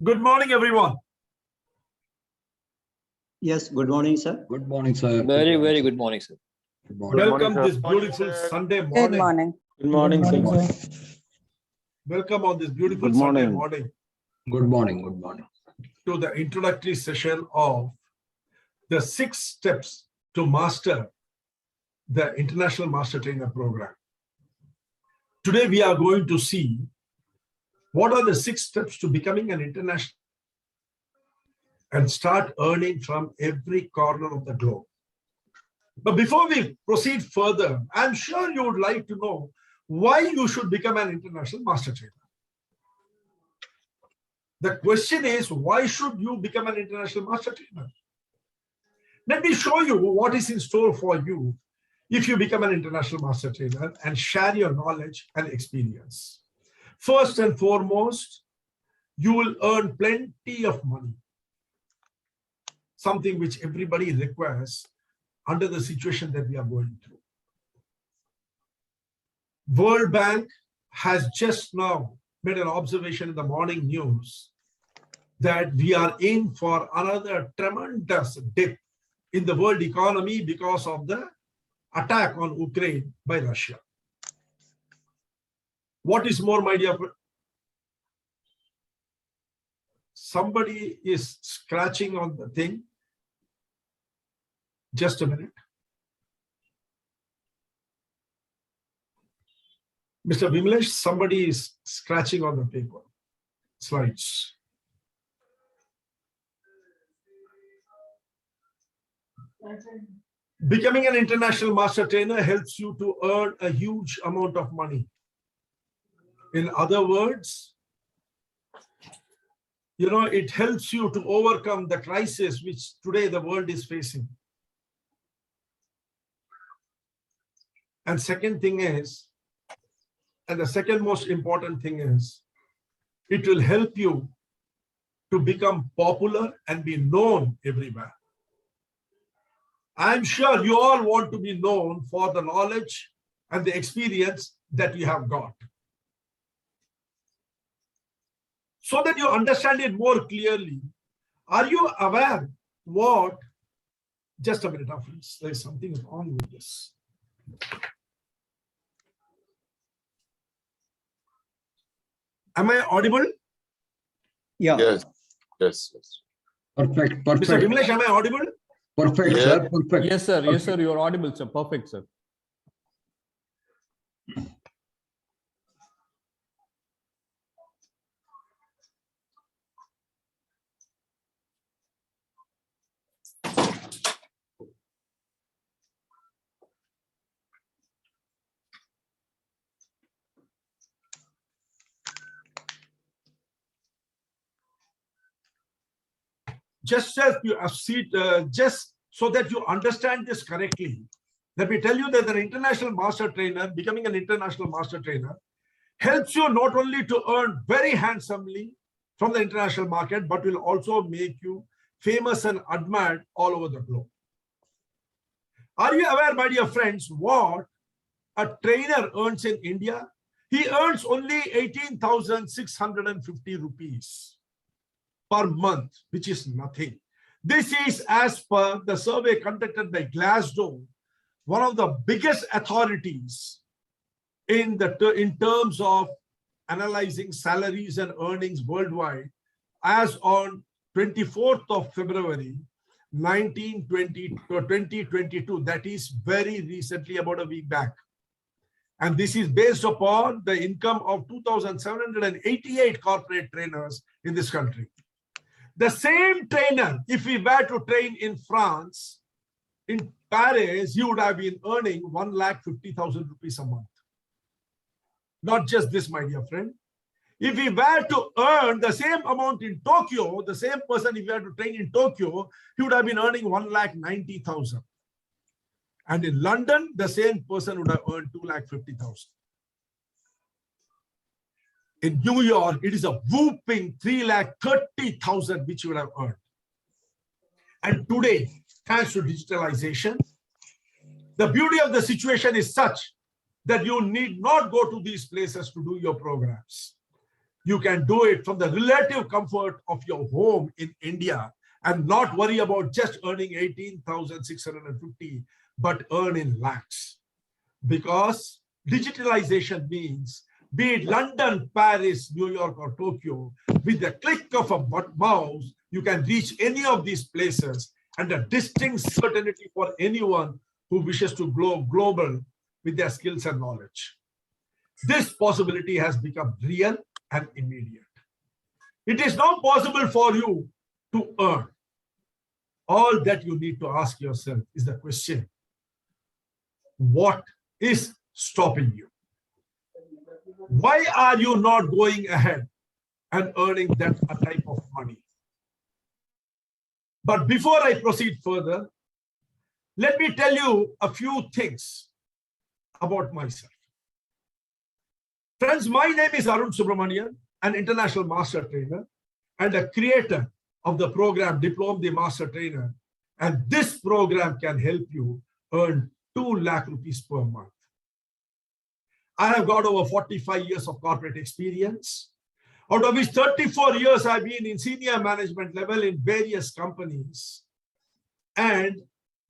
Good morning, everyone. Yes, good morning, sir. Good morning, sir. Very, very good morning, sir. Good morning. Welcome this beautiful Sunday morning. Good morning. Good morning, sir. Welcome on this beautiful Good Sunday morning. morning Good morning. Good morning. to the introductory session of the 6 steps to master the International Master Trainer Program. Today, we are going to see what are the 6 steps to becoming an international and start earning from every corner of the globe. But before we proceed further, I'm sure you would like to know why you should become an international master trainer. The question is, why should you become an international master trainer? Let me show you what is in store for you if you become an international master trainer and share your knowledge and experience. First and foremost, you will earn plenty of money, something which everybody requires under the situation that we are going through. World Bank has just now made an observation in the morning news that we are in for another tremendous dip in the world economy because of the attack on Ukraine by Russia. What is more, my dear friend? Somebody is scratching on the thing. Just a minute. Mr. Vimlesh, somebody is scratching on the paper. Slides. Becoming an international master trainer helps you to earn a huge amount of money. In other words, it helps you to overcome the crisis which today the world is facing. And second thing is, and the second most important thing is, it will help you to become popular and be known everywhere. I'm sure you all want to be known for the knowledge and the experience that you have got. So that you understand it more clearly, are you aware what, just a minute, please, there is something wrong with this. Am I audible? Yeah. Yes. Yes. Perfect. Mr. Perfect. Vimlesh, am I audible? Perfect, Yeah. sir. Perfect. Yes, sir. Yes, sir. You are audible, sir. Perfect, sir. Just so that you understand this correctly, let me tell you that an international master trainer, becoming an international master trainer, helps you not only to earn very handsomely from the international market, but will also make you famous and admired all over the globe. Are you aware, my dear friends, what a trainer earns in India? He earns only 18,650 rupees per month, which is nothing. This is as per the survey conducted by Glassdoor, one of the biggest authorities in terms of analyzing salaries and earnings worldwide, as on 24th of February 2022, that is very recently, about a week back. And this is based upon the income of 2,788 corporate trainers in this country. The same trainer, if we were to train in France, in Paris, you would have been earning 1,50,000 rupees a month. Not just this, my dear friend. If we were to earn the same amount in Tokyo, the same person, if we were to train in Tokyo, he would have been earning 1,90,000. And in London, the same person would have earned 2,50,000. In New York, it is a whooping 3,30,000 which you would have earned. And today, thanks to digitalization, the beauty of the situation is such that you need not go to these places to do your programs. You can do it from the relative comfort of your home in India and not worry about just earning 18,650, but earn in lakhs. Because digitalization means, be it London, Paris, New York, or Tokyo, with the click of a mouse, you can reach any of these places, and a distinct certainty for anyone who wishes to go global with their skills and knowledge. This possibility has become real and immediate. It is now possible for you to earn. All that you need to ask yourself is the question, what is stopping you? Why are you not going ahead and earning that type of money? But before I proceed further, let me tell you a few things about myself. Friends, my name is Arun Subramanian, an international master trainer and a creator of the program Diploma the Master Trainer. And this program can help you earn 2 lakh rupees per month. I have got over 45 years of corporate experience, out of which 34 years I've been in senior management level in various companies. And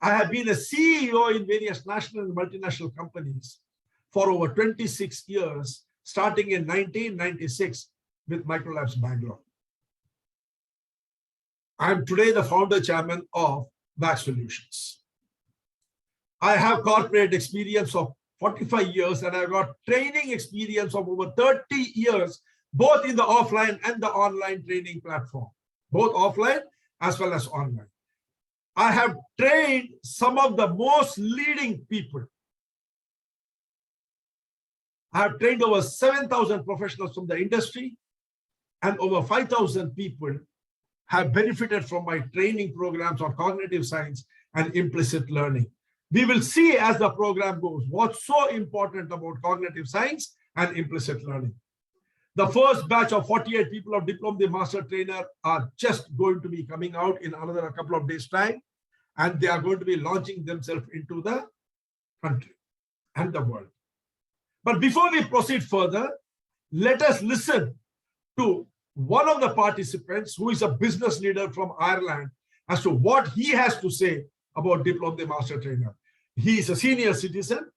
I have been a CEO in various national and multinational companies for over 26 years, starting in 1996 with Microlabs Bangalore. I am today the founder chairman of VAC Solutions. I have corporate experience of 45 years and I've got training experience of over 30 years, both in the offline and the online training platform, both offline as well as online. I have trained some of the most leading people. I have trained over 7,000 professionals from the industry, and over 5,000 people have benefited from my training programs on cognitive science and implicit learning. We will see as the program goes what's so important about cognitive science and implicit learning. The first batch of 48 people of Diploma the Master Trainer are just going to be coming out in another couple of days' time, and they are going to be launching themselves into the country and the world. But before we proceed further, let us listen to one of the participants who is a business leader from Ireland as to what he has to say about Diploma the Master Trainer. He is a senior citizen,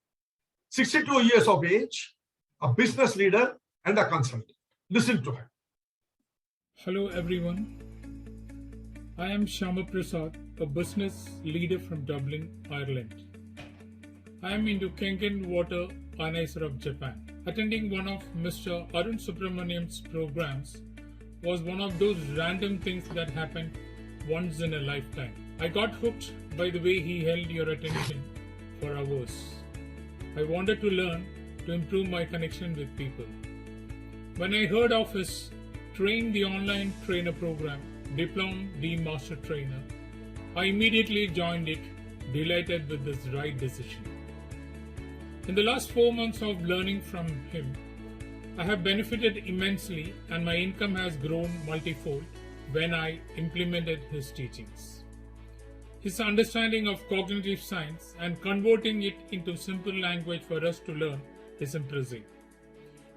62 years of age, a business leader, and a consultant. Listen to him. Hello everyone. I am Shama Prasad, a business leader from Dublin, Ireland. I am into Kangen water ionizer of Japan. Attending one of Mr. Arun Subramaniam's programs was one of those random things that happen once in a lifetime. I got hooked by the way he held your attention for hours. I wanted to learn to improve my connection with people. When I heard of his Train the Online Trainer program, Diploma the Master Trainer, I immediately joined it, delighted with this right decision. In the last 4 months of learning from him, I have benefited immensely and my income has grown multifold when I implemented his teachings. His understanding of cognitive science and converting it into simple language for us to learn is impressive.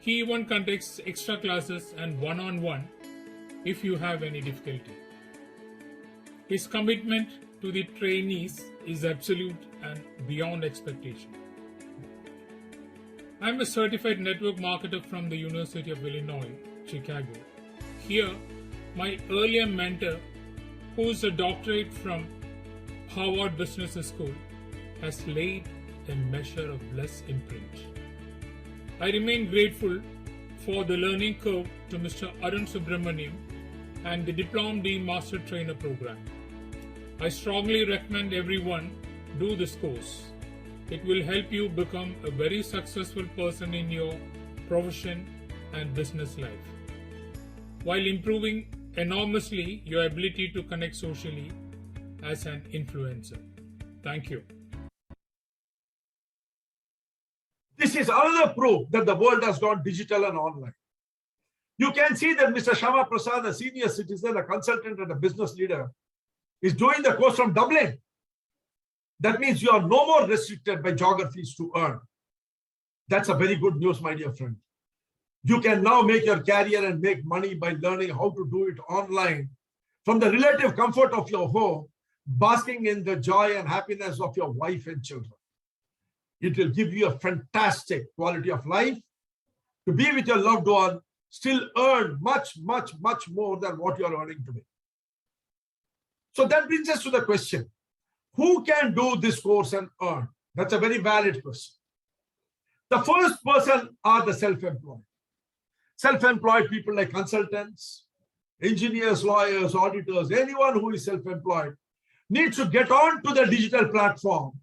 He even conducts extra classes and one-on-one if you have any difficulty. His commitment to the trainees is absolute and beyond expectation. I am a certified network marketer from the University of Illinois, Chicago. Here, my earlier mentor, who is a doctorate from Harvard Business School, has laid a measure of blessed imprint. I remain grateful for the learning curve to Mr. Arun Subramaniam and the Diploma the Master Trainer program. I strongly recommend everyone do this course. It will help you become a very successful person in your profession and business life, while improving enormously your ability to connect socially as an influencer. Thank you. This is another proof that the world has gone digital and online. You can see that Mr. Shama Prasad, a senior citizen, a consultant, and a business leader, is doing the course from Dublin. That means you are no more restricted by geographies to earn. That's a very good news, my dear friend. You can now make your career and make money by learning how to do it online from the relative comfort of your home, basking in the joy and happiness of your wife and children. It will give you a fantastic quality of life to be with your loved one, still earn much, much, much more than what you are earning today. So that brings us to the question, who can do this course and earn? That's a very valid question. The first person are the self-employed. Self-employed people like consultants, engineers, lawyers, auditors, anyone who is self-employed needs to get on to the digital platform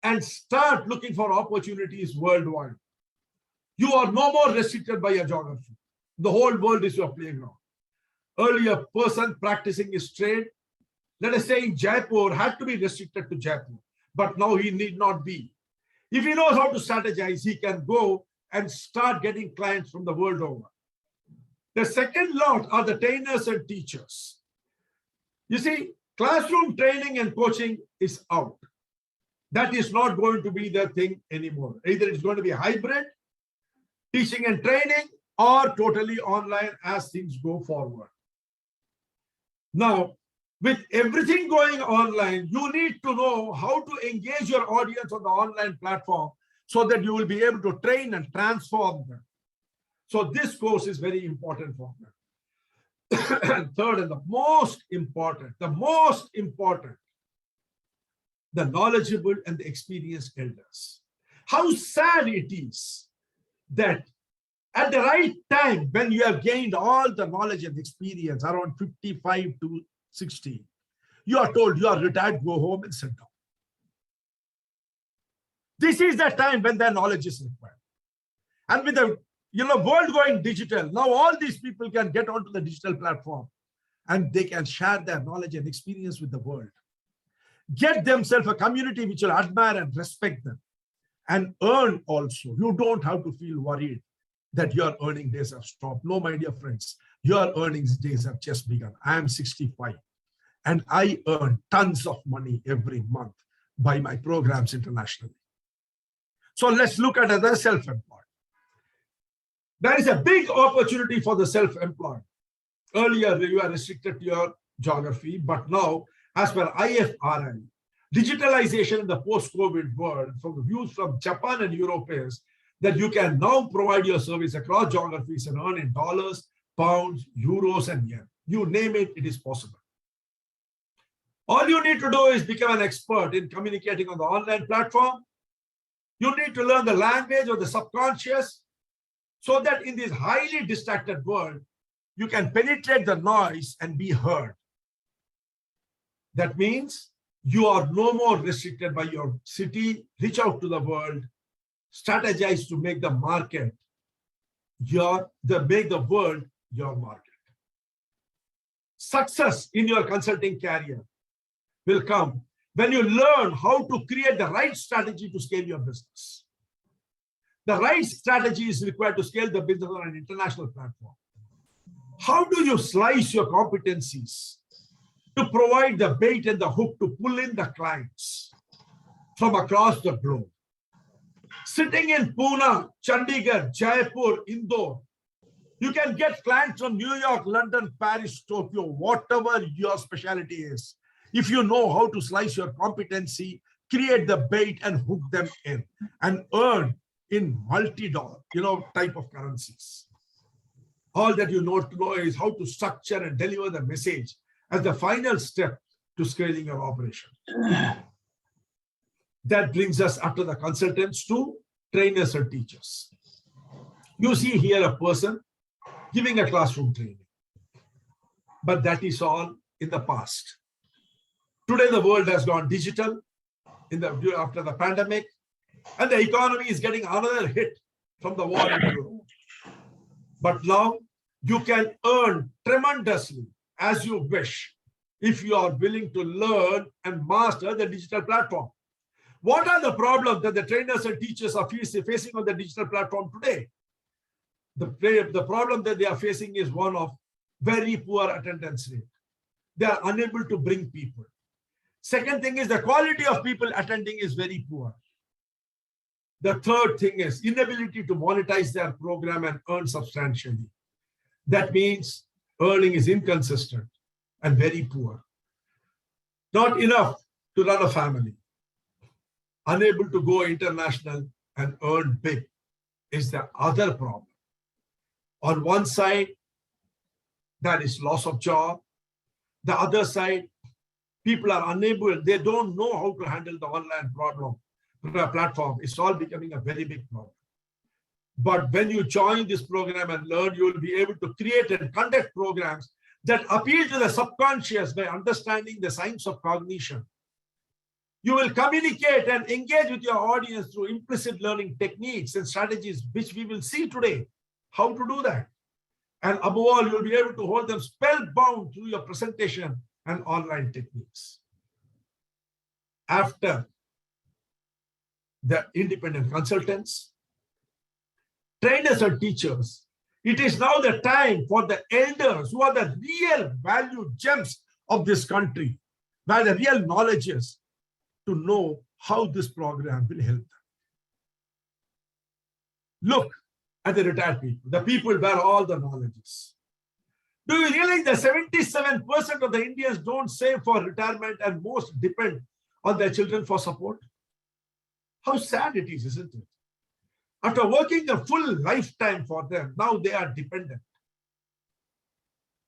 and start looking for opportunities worldwide. You are no more restricted by your geography. The whole world is your playground. Earlier, a person practicing his trade, let us say in Jaipur, had to be restricted to Jaipur, but now he need not be. If he knows how to strategize, he can go and start getting clients from the world over. The second lot are the trainers and teachers. You see, classroom training and coaching is out. That is not going to be the thing anymore. Either it's going to be hybrid, teaching and training, or totally online as things go forward. Now, with everything going online, you need to know how to engage your audience on the online platform so that you will be able to train and transform them. So this course is very important for them. And third, and the most important, the knowledgeable and the experienced elders. How sad it is that at the right time, when you have gained all the knowledge and experience, around 55 to 60, you are told you are retired, go home and sit down. This is the time when the knowledge is required. And with the world going digital, now all these people can get onto the digital platform and they can share their knowledge and experience with the world. Get themselves a community which will admire and respect them and earn also. You don't have to feel worried that your earning days have stopped. No, my dear friends, your earnings days have just begun. I am 65 and I earn tons of money every month by my programs internationally. So let's look at other self-employed. There is a big opportunity for the self-employed. Earlier, you were restricted to your geography, but now, as per IFRI, digitalization in the post-COVID world, from the views from Japan and Europe, is that you can now provide your service across geographies and earn in dollars, pounds, euros, and yen. You name it, it is possible. All you need to do is become an expert in communicating on the online platform. You need to learn the language of the subconscious so that in this highly distracted world, you can penetrate the noise and be heard. That means you are no more restricted by your city. Reach out to the world, strategize to make the market make the world your market. Success in your consulting career will come when you learn how to create the right strategy to scale your business. The right strategy is required to scale the business on an international platform. How do you slice your competencies to provide the bait and the hook to pull in the clients from across the globe? Sitting in Pune, Chandigarh, Jaipur, Indore, you can get clients from New York, London, Paris, Tokyo, whatever your specialty is. If you know how to slice your competency, create the bait and hook them in and earn in multi-dollar, type of currencies. All that you know to know is how to structure and deliver the message as the final step to scaling your operation. That brings us after the consultants to trainers and teachers. You see here a person giving a classroom training, but that is all in the past. Today, the world has gone digital after the pandemic, and the economy is getting another hit from the war in Europe. But now you can earn tremendously as you wish if you are willing to learn and master the digital platform. What are the problems that the trainers and teachers are facing on the digital platform today? The problem that they are facing is one of very poor attendance rate. They are unable to bring people. Second thing is the quality of people attending is very poor. The third thing is inability to monetize their program and earn substantially. That means earning is inconsistent and very poor. Not enough to run a family. Unable to go international and earn big is the other problem. On one side, that is loss of job. The other side, people are unable, they don't know how to handle the online platform. It's all becoming a very big problem. But when you join this program and learn, you will be able to create and conduct programs that appeal to the subconscious by understanding the science of cognition. You will communicate and engage with your audience through implicit learning techniques and strategies, which we will see today, how to do that. And above all, you'll be able to hold them spellbound through your presentation and online techniques. After the independent consultants, trainers and teachers, it is now the time for the elders who are the real value gems of this country, where the real knowledge is, to know how this program will help them. Look at the retired people, the people where all the knowledge is. Do you realize that 77% of the Indians don't save for retirement and most depend on their children for support? How sad it is, isn't it? After working a full lifetime for them, now they are dependent.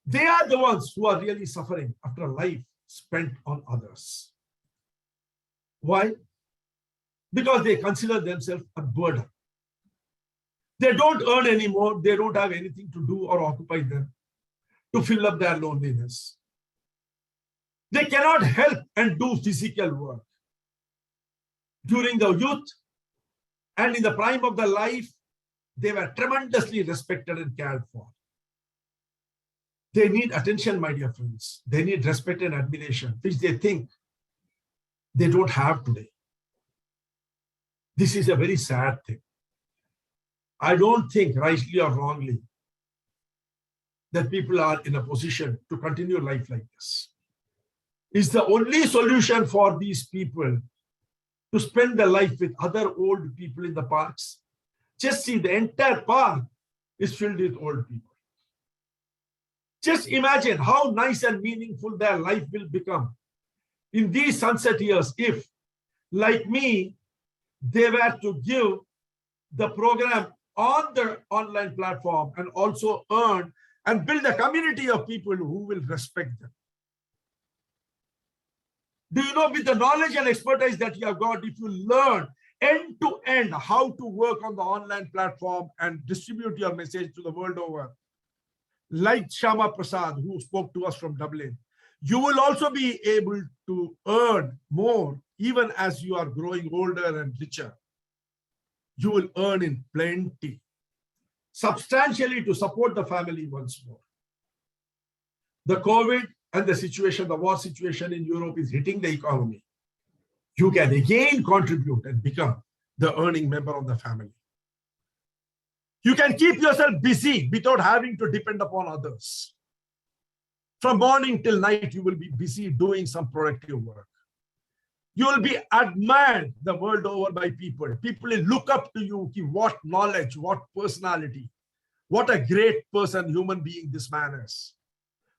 They are the ones who are really suffering after a life spent on others. Why? Because they consider themselves a burden. They don't earn anymore. They don't have anything to do or occupy them to fill up their loneliness. They cannot help and do physical work. During the youth and in the prime of their life, they were tremendously respected and cared for. They need attention, my dear friends. They need respect and admiration, which they think they don't have today. This is a very sad thing. I don't think, rightly or wrongly, that people are in a position to continue life like this. It's the only solution for these people to spend their life with other old people in the parks. Just see, the entire park is filled with old people. Just imagine how nice and meaningful their life will become in these sunset years if, like me, they were to give the program on the online platform and also earn and build a community of people who will respect them. Do you know, with the knowledge and expertise that you have got, if you learn end to end how to work on the online platform and distribute your message to the world over, like Shama Prasad, who spoke to us from Dublin, you will also be able to earn more even as you are growing older and richer. You will earn in plenty, substantially, to support the family once more. The COVID and the situation, the war situation in Europe is hitting the economy. You can again contribute and become the earning member of the family. You can keep yourself busy without having to depend upon others. From morning till night, you will be busy doing some productive work. You will be admired the world over by people. People will look up to you. What knowledge, what personality, what a great person, human being this man is.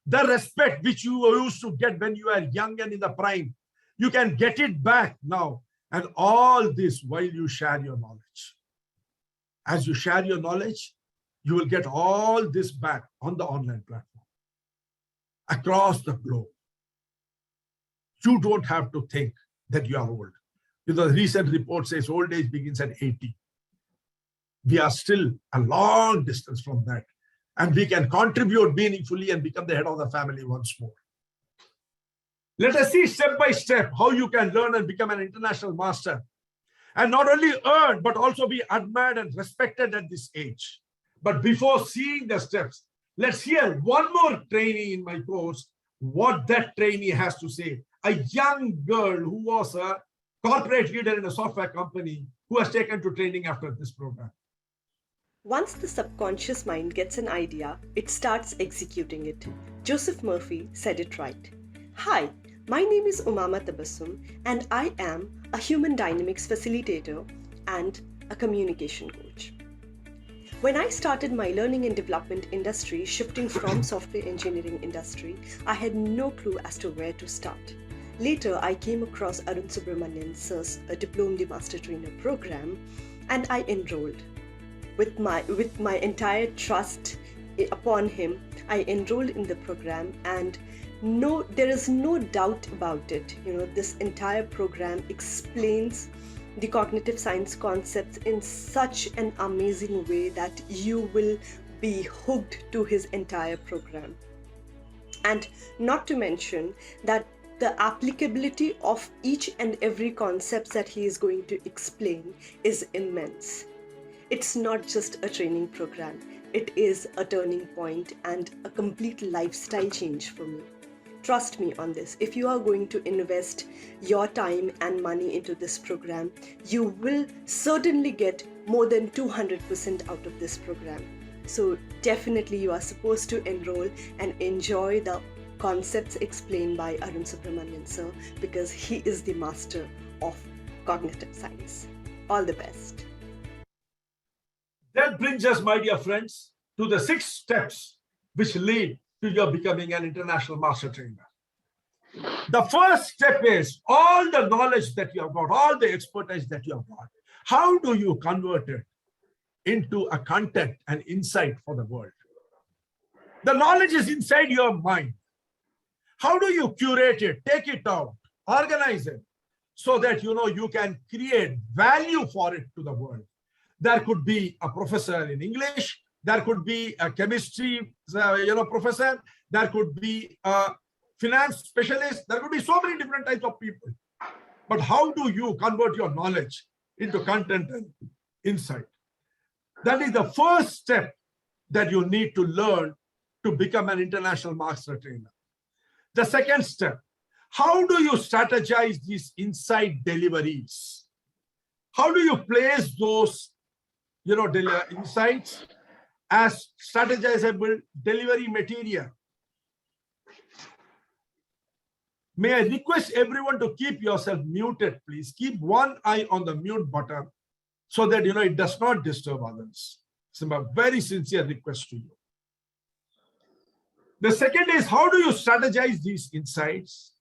The respect which you used to get when you were young and in the prime, you can get it back now. And all this while you share your knowledge. As you share your knowledge, you will get all this back on the online platform across the globe. You don't have to think that you are old. The recent report says old age begins at 80. We are still a long distance from that. And we can contribute meaningfully and become the head of the family once more. Let us see step by step how you can learn and become an international master. And not only earn, but also be admired and respected at this age. But before seeing the steps, let's hear one more trainee in my course, what that trainee has to say. A young girl who was a corporate leader in a software company who has taken to training after this program. Once the subconscious mind gets an idea, it starts executing it. Joseph Murphy said it right. Hi, my name is Umama Tabassum and I am a human dynamics facilitator and a communication coach. When I started my learning and development industry, shifting from software engineering industry, I had no clue as to where to start. Later, I came across Arun Subramanian sir's Diploma Master Trainer program, and I enrolled. With my entire trust upon him, I enrolled in the program, and there is no doubt about it. This entire program explains the cognitive science concepts in such an amazing way that you will be hooked to his entire program. And not to mention that the applicability of each and every concept that he is going to explain is immense. It's not just a training program, it is a turning point and a complete lifestyle change for me. Trust me on this. If you are going to invest your time and money into this program, you will certainly get more than 200% out of this program. So definitely you are supposed to enroll and enjoy the concepts explained by Arun Subramanian sir, because he is the master of cognitive science. All the best. That brings us, my dear friends, to the 6 steps which lead to your becoming an international master trainer. The first step is all the knowledge that you have got, all the expertise that you have got. How do you convert it into a content and insight for the world? The knowledge is inside your mind. How do you curate it, take it out, organize it so that you can create value for it to the world? There could be a professor in English, there could be a chemistry professor, there could be a finance specialist, there could be so many different types of people. But how do you convert your knowledge into content and insight? That is the first step that you need to learn to become an international master trainer. The second step, how do you strategize these insight deliveries? How do you place those insights as strategizable delivery material? May I request everyone to keep yourself muted, please. Keep one eye on the mute button so that it does not disturb others. It's a very sincere request to you. The second is, how do you strategize these insights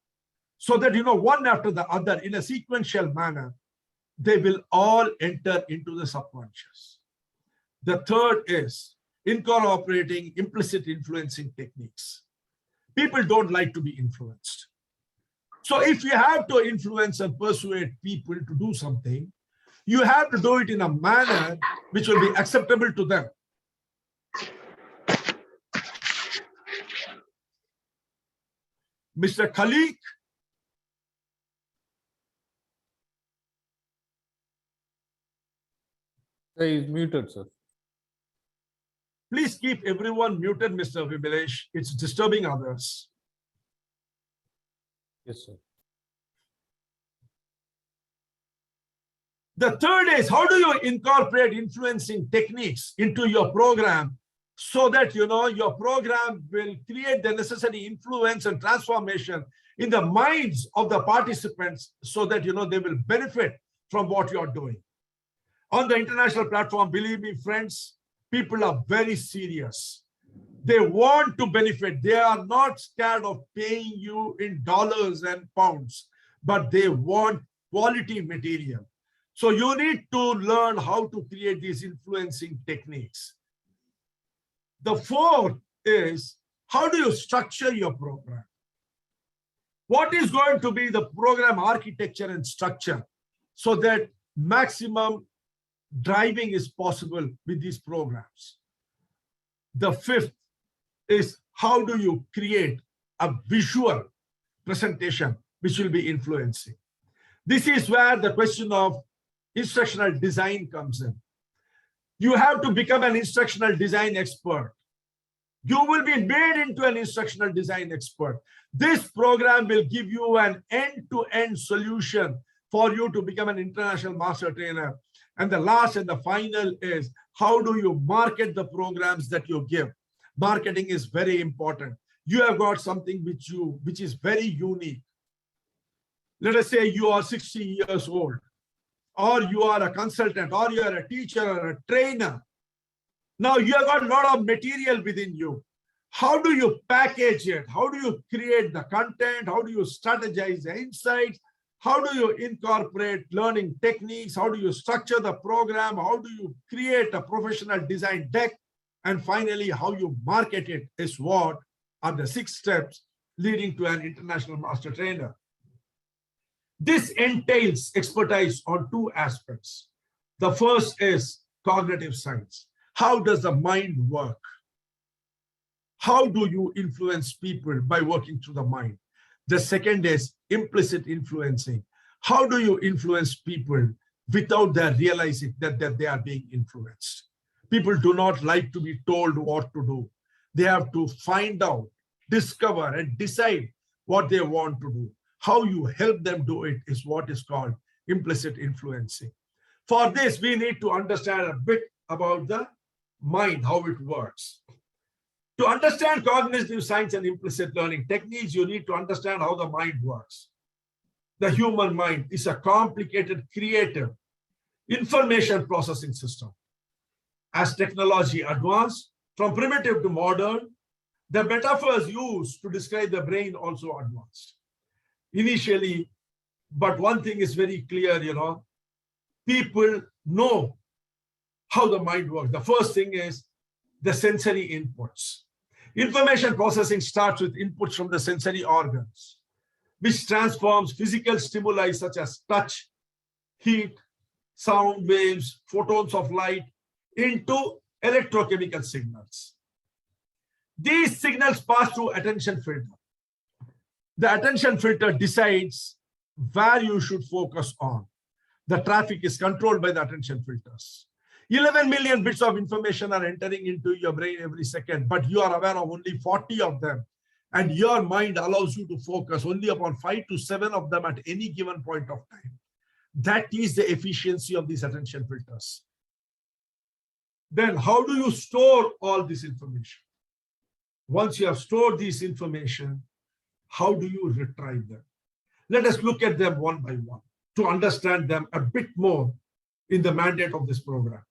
so that one after the other in a sequential manner, they will all enter into the subconscious. The third is incorporating implicit influencing techniques. People don't like to be influenced. So if you have to influence and persuade people to do something, you have to do it in a manner which will be acceptable to them. Mr. Khalik, He is muted, sir. please keep everyone muted, Mr. Vibelesh. It's disturbing others. Yes, sir. The third is, how do you incorporate influencing techniques into your program so that your program will create the necessary influence and transformation in the minds of the participants so that they will benefit from what you are doing. On the international platform, believe me, friends, people are very serious. They want to benefit. They are not scared of paying you in dollars and pounds, but they want quality material. So you need to learn how to create these influencing techniques. The fourth is, how do you structure your program? What is going to be the program architecture and structure so that maximum driving is possible with these programs? The fifth is, how do you create a visual presentation which will be influencing? This is where the question of instructional design comes in. You have to become an instructional design expert. You will be made into an instructional design expert. This program will give you an end-to-end solution for you to become an international master trainer. And the last and the final is, how do you market the programs that you give? Marketing is very important. You have got something which is very unique. Let us say you are 60 years old or you are a consultant, or you are a teacher or a trainer. Now you have got a lot of material within you. How do you package it? How do you create the content? How do you strategize the insights? How do you incorporate learning techniques? How do you structure the program? How do you create a professional design deck? And finally, how you market it is what are the 6 steps leading to an international master trainer. This entails expertise on 2 aspects. The first is cognitive science. How does the mind work? How do you influence people by working through the mind? The second is implicit influencing. How do you influence people without their realizing that they are being influenced? People do not like to be told what to do. They have to find out, discover, and decide what they want to do. How you help them do it is what is called implicit influencing. For this, we need to understand a bit about the mind, how it works. To understand cognitive science and implicit learning techniques, you need to understand how the mind works. The human mind is a complicated, creative information processing system. As technology advanced, from primitive to modern, the metaphors used to describe the brain also advanced. Initially, but one thing is very clear, people know how the mind works. The first thing is the sensory inputs. Information processing starts with inputs from the sensory organs, which transforms physical stimuli such as touch, heat, sound waves, photons of light into electrochemical signals. These signals pass through attention filter. The attention filter decides where you should focus on. The traffic is controlled by the attention filters. 11 million bits of information are entering into your brain every second, but you are aware of only 40 of them. And your mind allows you to focus only upon 5 to 7 of them at any given point of time. That is the efficiency of these attention filters. Then how do you store all this information? Once you have stored this information, how do you retrieve them? Let us look at them one by one to understand them a bit more in the mandate of this program.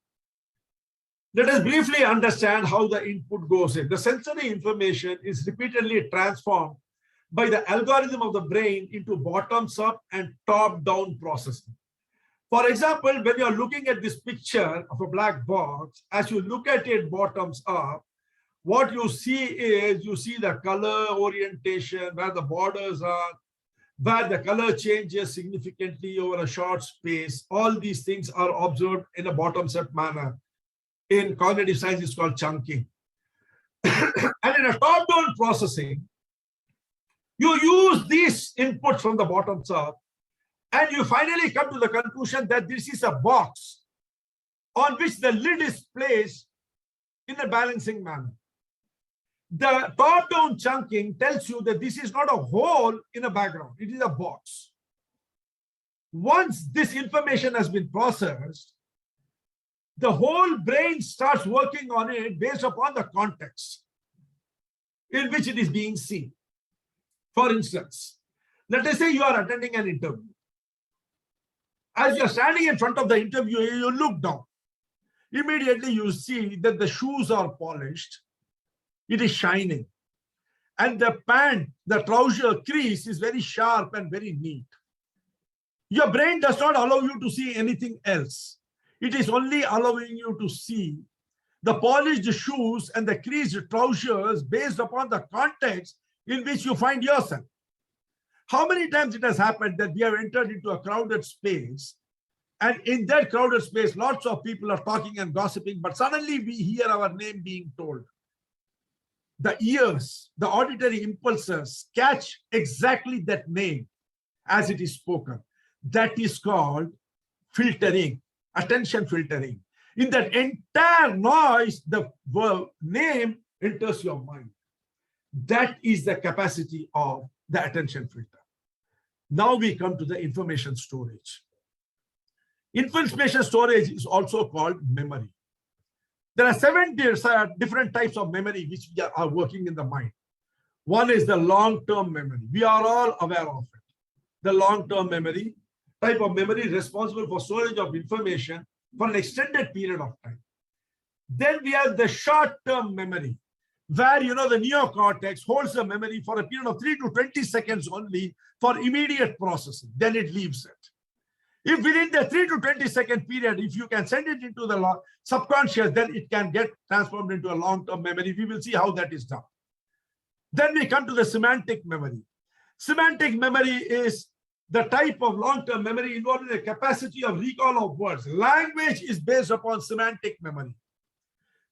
Let us briefly understand how the input goes in. The sensory information is repeatedly transformed by the algorithm of the brain into bottoms up and top down processing. For example, when you are looking at this picture of a black box, as you look at it bottoms up, what you see is you see the color orientation, where the borders are, where the color changes significantly over a short space. All these things are observed in a bottoms up manner. In cognitive science, it's called chunking. And in a top-down processing, you use these inputs from the bottoms up, and you finally come to the conclusion that this is a box on which the lid is placed in a balancing manner. The top-down chunking tells you that this is not a hole in a background, it is a box. Once this information has been processed, the whole brain starts working on it based upon the context in which it is being seen. For instance, let us say you are attending an interview. As you are standing in front of the interviewer, you look down. Immediately you see that the shoes are polished, it is shining, and the pant, the trouser crease is very sharp and very neat. Your brain does not allow you to see anything else. It is only allowing you to see the polished shoes and the creased trousers based upon the context in which you find yourself. How many times it has happened that we have entered into a crowded space, and in that crowded space, lots of people are talking and gossiping, but suddenly we hear our name being told. The ears, the auditory impulses catch exactly that name as it is spoken. That is called filtering, attention filtering. In that entire noise, the name enters your mind. That is the capacity of the attention filter. Now we come to the information storage. Information storage is also called memory. There are 7 different types of memory which are working in the mind. One is the long-term memory. We are all aware of it. The long-term memory type of memory responsible for storage of information for an extended period of time. Then we have the short-term memory, where the neocortex holds the memory for a period of 3 to 20 seconds only for immediate processing. Then it leaves it. If within the 3 to 20-second period, if you can send it into the subconscious, then it can get transformed into a long-term memory. We will see how that is done. Then we come to the semantic memory. Semantic memory is the type of long-term memory involving the capacity of recall of words. Language is based upon semantic memory.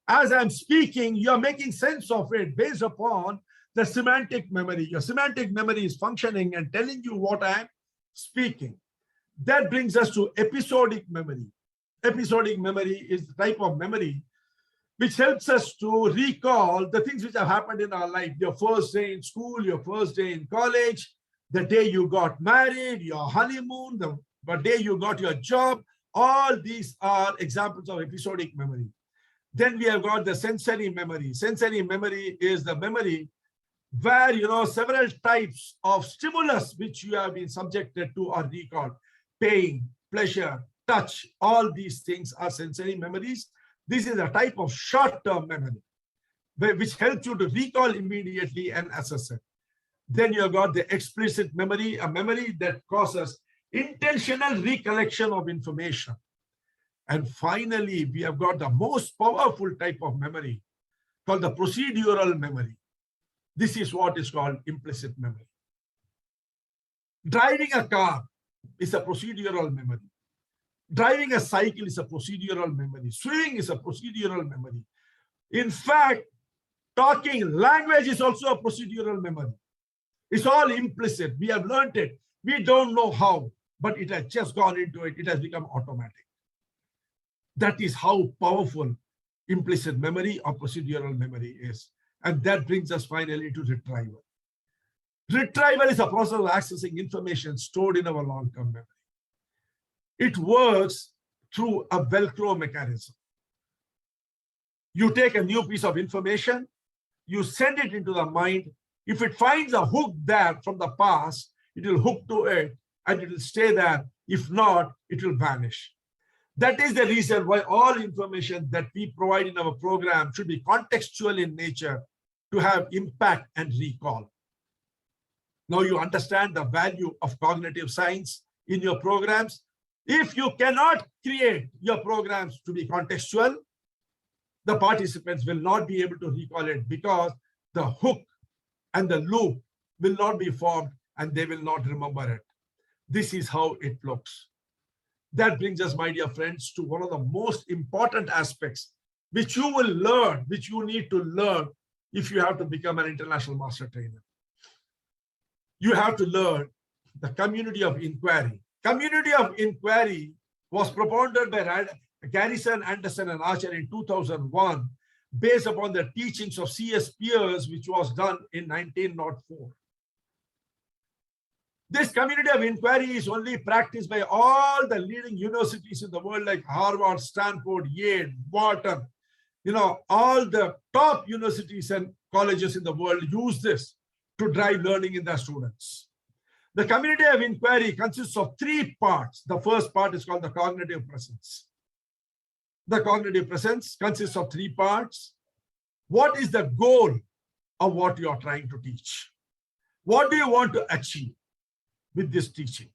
As I'm speaking, you're making sense of it based upon the semantic memory. Your semantic memory is functioning and telling you what I'm speaking. That brings us to episodic memory. Episodic memory is the type of memory which helps us to recall the things which have happened in our life. Your first day in school, your first day in college, the day you got married, your honeymoon, the day you got your job. All these are examples of episodic memory. Then we have got the sensory memory. Sensory memory is the memory where, several types of stimulus which you have been subjected to are recalled. Pain, pleasure, touch, all these things are sensory memories. This is a type of short-term memory which helps you to recall immediately and assess it. Then you have got the explicit memory, a memory that causes intentional recollection of information. And finally, we have got the most powerful type of memory called the procedural memory. This is what is called implicit memory. Driving a car is a procedural memory. Driving a cycle is a procedural memory. Swimming is a procedural memory. In fact, talking language is also a procedural memory. It's all implicit. We have learned it. We don't know how, but it has just gone into it. It has become automatic. That is how powerful implicit memory or procedural memory is. And that brings us finally to retrieval. Retrieval is a process of accessing information stored in our long-term memory. It works through a Velcro mechanism. You take a new piece of information, you send it into the mind. If it finds a hook there from the past, it will hook to it and it will stay there. If not, it will vanish. That is the reason why all information that we provide in our program should be contextual in nature to have impact and recall. Now you understand the value of cognitive science in your programs. If you cannot create your programs to be contextual, the participants will not be able to recall it because the hook and the loop will not be formed and they will not remember it. This is how it looks. That brings us, my dear friends, to one of the most important aspects which you will learn, which you need to learn if you have to become an international master trainer. You have to learn the community of inquiry. Community of inquiry was propounded by Garrison, Anderson, and Archer in 2001 based upon the teachings of C.S. Peirce, which was done in 1904. This community of inquiry is only practiced by all the leading universities in the world like Harvard, Stanford, Yale, Wharton. All the top universities and colleges in the world use this to drive learning in their students. The community of inquiry consists of 3 parts. The first part is called the cognitive presence. The cognitive presence consists of 3 parts. What is the goal of what you are trying to teach? What do you want to achieve with this teaching?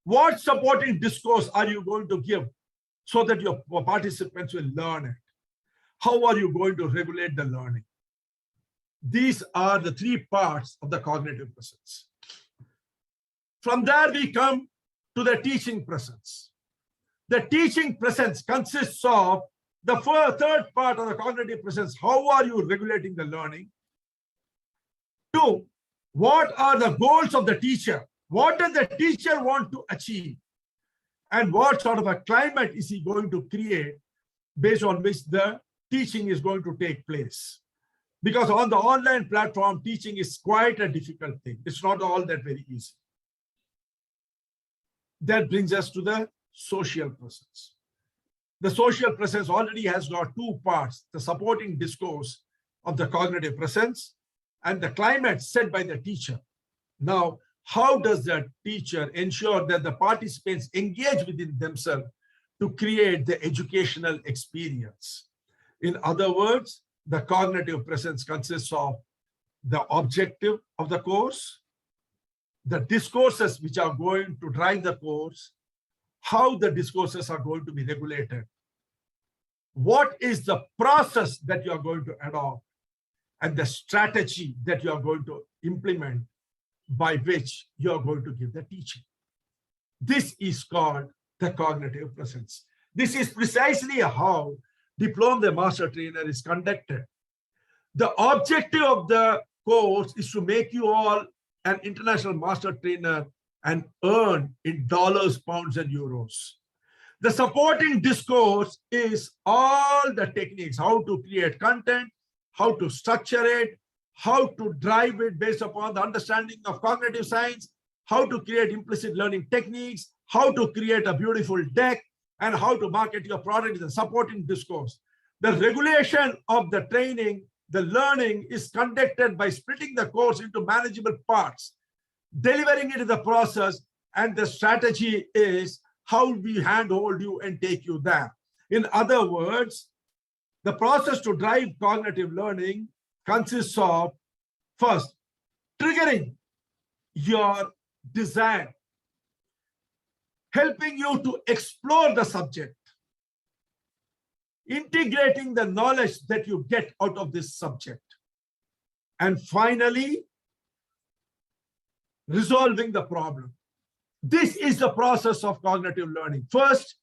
What supporting discourse are you going to give so that your participants will learn it? How are you going to regulate the learning? These are the 3 parts of the cognitive presence. From there, we come to the teaching presence. The teaching presence consists of the third part of the cognitive presence. How are you regulating the learning? 2, what are the goals of the teacher? What does the teacher want to achieve? And what sort of a climate is he going to create based on which the teaching is going to take place? Because on the online platform, teaching is quite a difficult thing. It's not all that very easy. That brings us to the social presence. The social presence already has got 2 parts, the supporting discourse of the cognitive presence and the climate set by the teacher. Now, how does the teacher ensure that the participants engage within themselves to create the educational experience? In other words, the cognitive presence consists of the objective of the course, the discourses which are going to drive the course, how the discourses are going to be regulated, what is the process that you are going to adopt, and the strategy that you are going to implement by which you are going to give the teaching. This is called the cognitive presence. This is precisely how Diploma Master Trainer is conducted. The objective of the course is to make you all an international master trainer and earn in dollars, pounds, and euros. The supporting discourse is all the techniques, how to create content, how to structure it, how to drive it based upon the understanding of cognitive science, how to create implicit learning techniques, how to create a beautiful deck, and how to market your product is a supporting discourse. The regulation of the training, the learning is conducted by splitting the course into manageable parts, delivering it in the process, and the strategy is how we handhold you and take you there. In other words, the process to drive cognitive learning consists of, first, triggering your desire, helping you to explore the subject, integrating the knowledge that you get out of this subject, and finally, resolving the problem. This is the process of cognitive learning. First,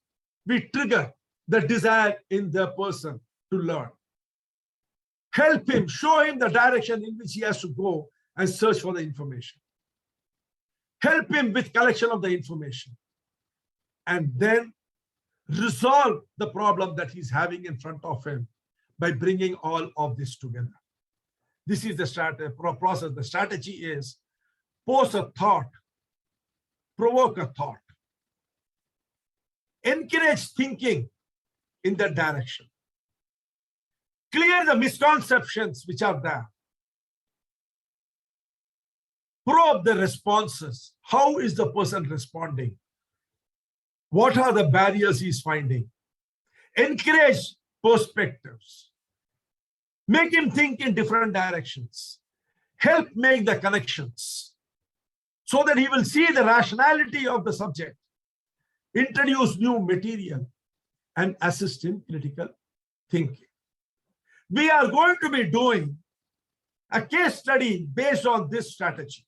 we trigger the desire in the person to learn. Help him, show him the direction in which he has to go and search for the information. Help him with collection of the information. And then resolve the problem that he's having in front of him by bringing all of this together. This is the process. The strategy is pose a thought, provoke a thought, encourage thinking in that direction, clear the misconceptions which are there, probe the responses. How is the person responding? What are the barriers he's finding? Encourage perspectives. Make him think in different directions. Help make the connections so that he will see the rationality of the subject. Introduce new material and assist in critical thinking. We are going to be doing a case study based on this strategy.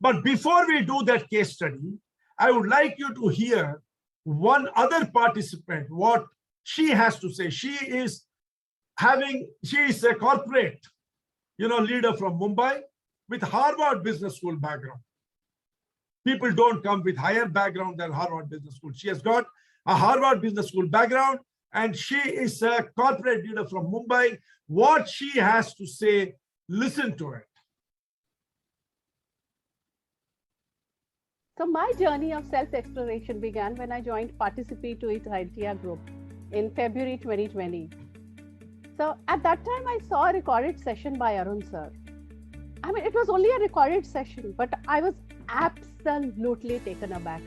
But before we do that case study, I would like you to hear one other participant, what she has to say. She is a corporate, leader from Mumbai with Harvard Business School background. People don't come with higher background than Harvard Business School. She has got a Harvard Business School background, and she is a corporate leader from Mumbai. What she has to say, listen to it. So my journey of self-exploration began when I joined Participate to It IDEA group in February 2020. So at that time, I saw a recorded session by Arun sir. I mean, it was only a recorded session, but I was absolutely taken aback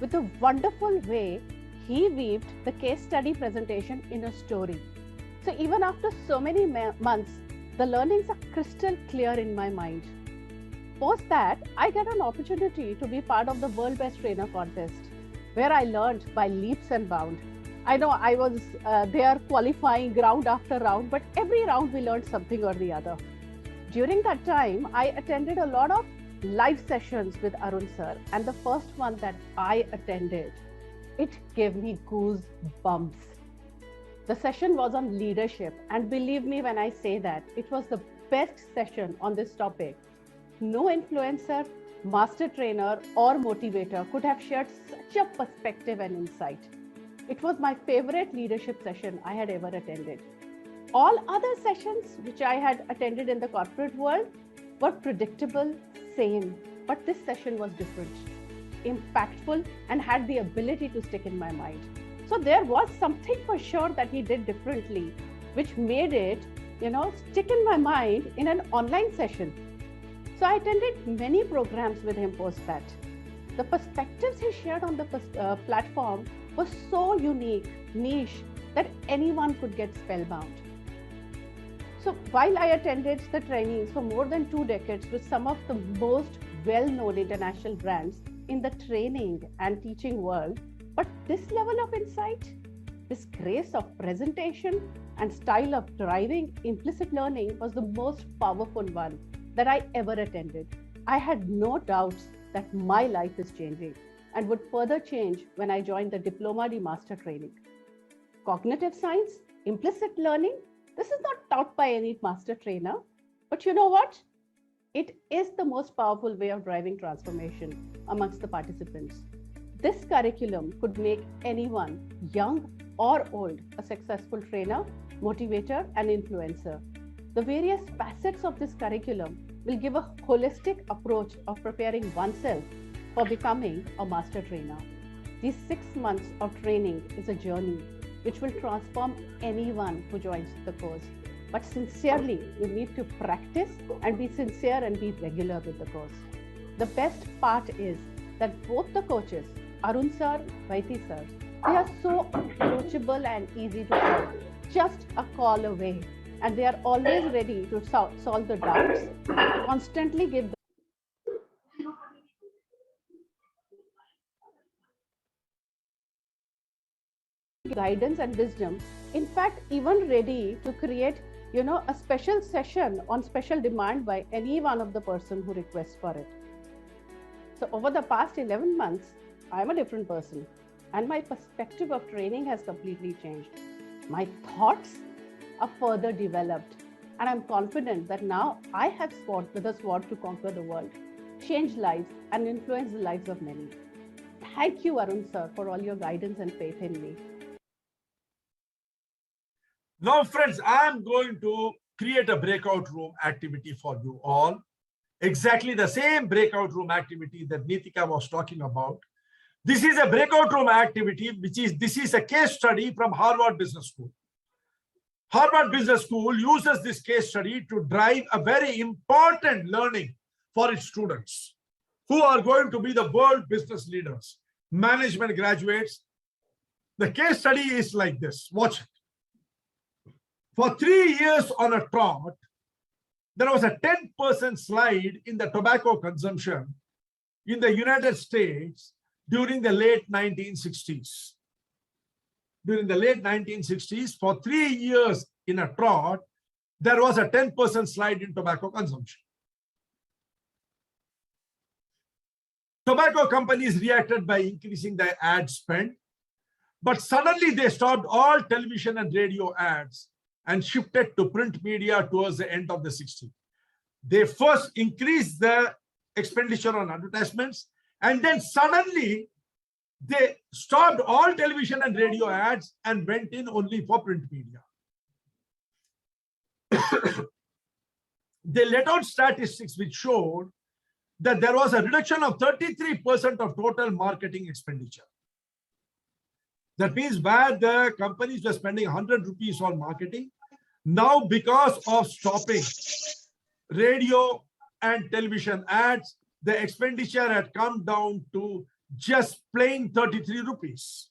with the wonderful way he weaved the case study presentation in a story. So even after so many months, the learnings are crystal clear in my mind. Post that, I get an opportunity to be part of the World Best Trainer contest, where I learned by leaps and bounds. I know I was there qualifying round after round, but every round we learned something or the other. During that time, I attended a lot of live sessions with Arun sir, and the first one that I attended, it gave me goosebumps. The session was on leadership, and believe me when I say that, it was the best session on this topic. No influencer, master trainer, or motivator could have shared such a perspective and insight. It was my favorite leadership session I had ever attended. All other sessions which I had attended in the corporate world were predictable, same, but this session was different, impactful, and had the ability to stick in my mind. So there was something for sure that he did differently, which made it, stick in my mind in an online session. So I attended many programs with him post that. The perspectives he shared on the platform was so unique, niche, that anyone could get spellbound. So while I attended the trainings for more than 2 decades with some of the most well-known international brands in the training and teaching world, but this level of insight, this grace of presentation and style of driving implicit learning was the most powerful one that I ever attended. I had no doubts that my life is changing and would further change when I joined the Diploma de Master training. Cognitive science, implicit learning, this is not taught by any master trainer, but you know what? It is the most powerful way of driving transformation amongst the participants. This curriculum could make anyone, young or old, a successful trainer, motivator, and influencer. The various facets of this curriculum will give a holistic approach of preparing oneself for becoming a master trainer. These 6 months of training is a journey which will transform anyone who joins the course. But sincerely, you need to practice and be sincere and be regular with the course. The best part is that both the coaches, Arun sir, Vaiti sir, they are so approachable and easy to call, just a call away. And they are always ready to solve the doubts, constantly give the guidance and wisdom. In fact, even ready to create, a special session on special demand by any one of the person who requests for it. So over the past 11 months, I'm a different person and my perspective of training has completely changed. My thoughts are further developed and I'm confident that now I have with a sword to conquer the world, change lives and influence the lives of many. Thank you, Arun sir, for all your guidance and faith in me. Now, friends, I'm going to create a breakout room activity for you all. Exactly the same breakout room activity that Nitika was talking about. This is a breakout room activity, this is a case study from Harvard Business School. Harvard Business School uses this case study to drive a very important learning for its students who are going to be the world business leaders, management graduates. The case study is like this. Watch it. For 3 years on a trot, there was a 10% slide in the tobacco consumption in the United States during the late 1960s. During the late 1960s, for 3 years in a trot, there was a 10% slide in tobacco consumption. Tobacco companies reacted by increasing their ad spend, but suddenly they stopped all television and radio ads and shifted to print media towards the end of the 60s. They first increased the expenditure on advertisements, and then suddenly they stopped all television and radio ads and went in only for print media. They let out statistics which showed that there was a reduction of 33% of total marketing expenditure. That means where the companies were spending 100 rupees on marketing, now because of stopping radio and television ads, the expenditure had come down to just plain 33 rupees.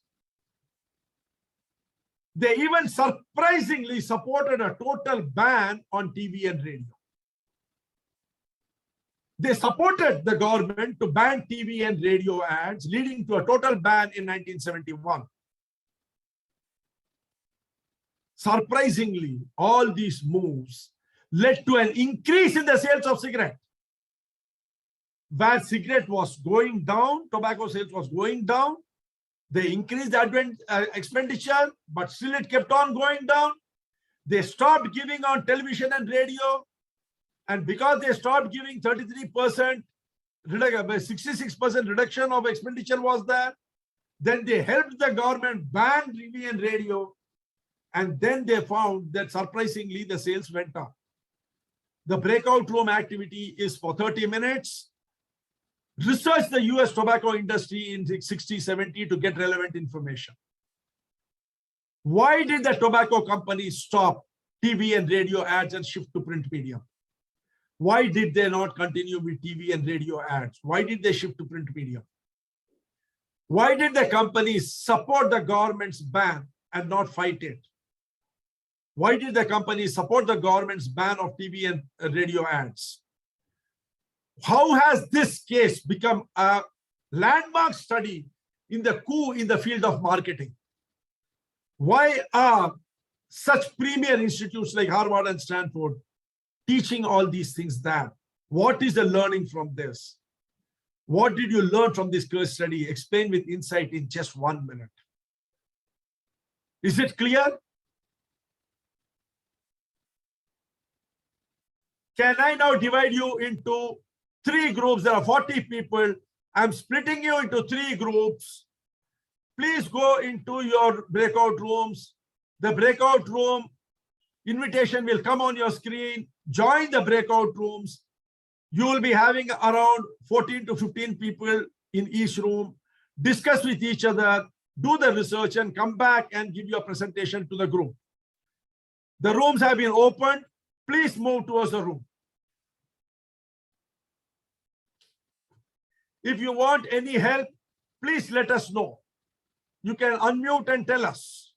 They even surprisingly supported a total ban on TV and radio. They supported the government to ban TV and radio ads, leading to a total ban in 1971. Surprisingly, all these moves led to an increase in the sales of cigarette. Where cigarette was going down, tobacco sales was going down, they increased the expenditure, but still it kept on going down. They stopped giving on television and radio. And because they stopped giving 33%, 66% reduction of expenditure was there. Then they helped the government ban TV and radio. And then they found that surprisingly, the sales went up. The breakout room activity is for 30 minutes. Research the US tobacco industry in 60-70 to get relevant information. Why did the tobacco companies stop TV and radio ads and shift to print media? Why did they not continue with TV and radio ads? Why did they shift to print media? Why did the companies support the government's ban and not fight it? Why did the companies support the government's ban of TV and radio ads? How has this case become a landmark study in the coup in the field of marketing? Why are such premier institutes like Harvard and Stanford teaching all these things there? What is the learning from this? What did you learn from this case study? Explain with insight in just 1 minute. Is it clear? Can I now divide you into 3 groups? There are 40 people. I'm splitting you into 3 groups. Please go into your breakout rooms. The breakout room invitation will come on your screen. Join the breakout rooms. You will be having around 14 to 15 people in each room. Discuss with each other, do the research, and come back and give your presentation to the group. The rooms have been opened. Please move towards the room. If you want any help, please let us know. You can unmute and tell us.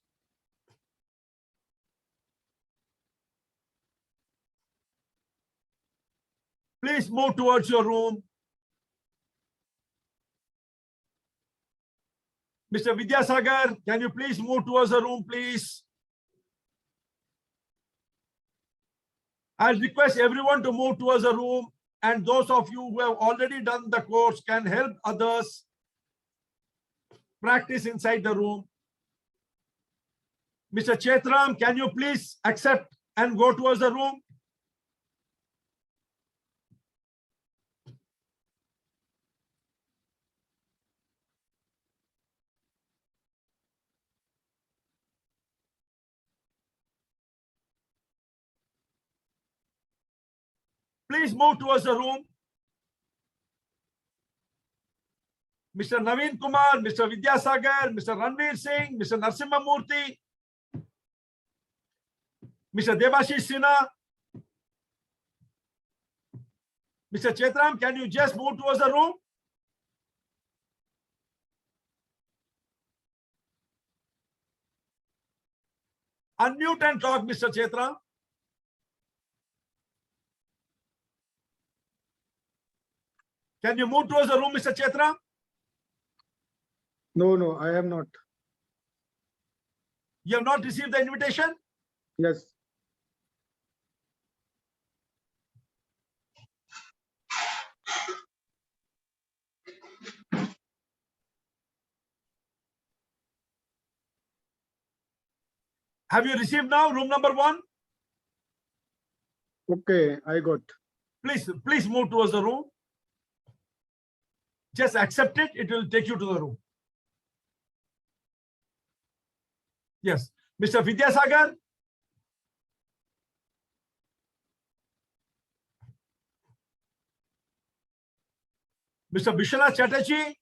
Please move towards your room. Mr. Vidyasagar, can you please move towards the room, please? I'll request everyone to move towards the room, and those of you who have already done the course can help others practice inside the room. Mr. Chetram, can you please accept and go towards the room? Please move towards the room. Mr. Naveen Kumar, Mr. Vidyasagar, Mr. Ranveer Singh, Mr. Narsimha Murthy, Mr. Debashish Sinha, Mr. Chetram, can you just move towards the room? Unmute and talk, Mr. Chetram. Can you move towards the room, Mr. Chetram? No, I have not. You have not received the invitation? Yes. Have you received now room number 1? Okay, I got. Please move towards the room. Just accept it. It will take you to the room. Yes. Mr. Vidyasagar. Mr. Bishana Chatterjee.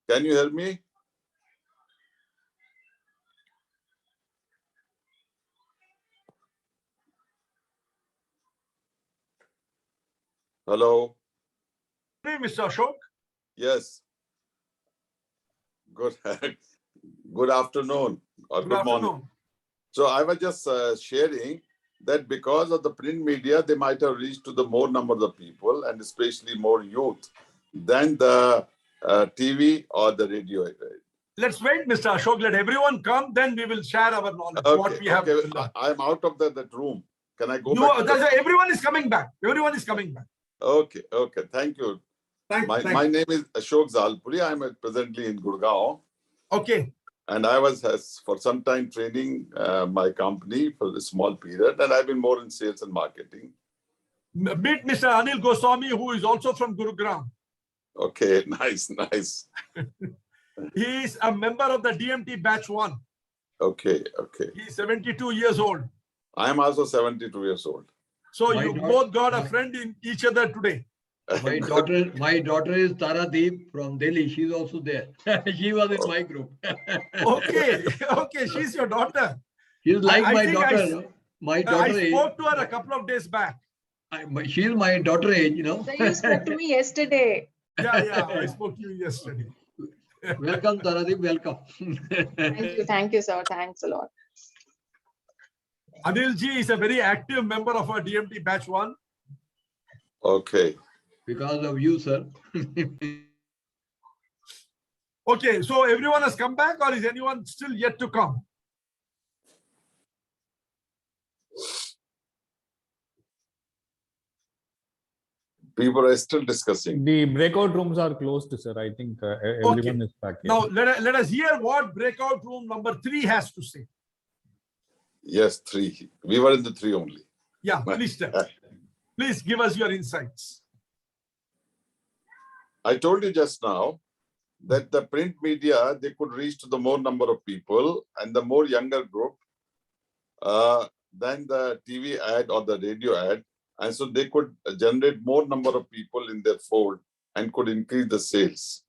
Can you hear me? Hello. Hey, Mr. Ashok. Yes. Good. Good afternoon or good morning. Afternoon. So I was just sharing that because of the print media, they might have reached to the more number of people and especially more youth than the TV or the radio. Let's wait, Mr. Ashok. Let everyone come, then we will share our knowledge, what Okay, we have. okay. I'm out of that room. Can I go back? Everyone is coming back. Everyone is coming back. Okay, okay. Thank you. My name is Ashok Zalpuri. I'm presently in Gurgaon. Okay. And I was for some time training my company for a small period, and I've been more in sales and marketing. Meet Mr. Anil Goswami, who is also from Gurugram. Okay, nice, nice. He is a member of the DMT batch 1. Okay, okay. He is 72 years old. I am also 72 years old. So you both got a friend in each other today. My daughter is Tara Deep from Delhi. She's also there. She was in my group. Okay, okay. She's your daughter. She's like I my think daughter. My daughter I spoke to her a couple of days back. She's my daughter age, you know. So you spoke to me yesterday. Yeah, I spoke to you yesterday. Welcome, Taradeep, welcome. Thank you, sir. Thanks a lot. Anil ji is a very active member of our DMT batch 1. Okay. Because of you, sir. Okay, so everyone has come back, or is anyone still yet to come? People are still discussing. The breakout rooms are closed, sir. I think everyone is back here. Now, let us hear what breakout room number 3 has to say. Yes, 3. We were in the 3 only. Yeah, please tell. Please give us your insights. I told you just now that the print media, they could reach to the more number of people and the more younger group than the TV ad or the radio ad. And so they could generate more number of people in their fold and could increase the sales.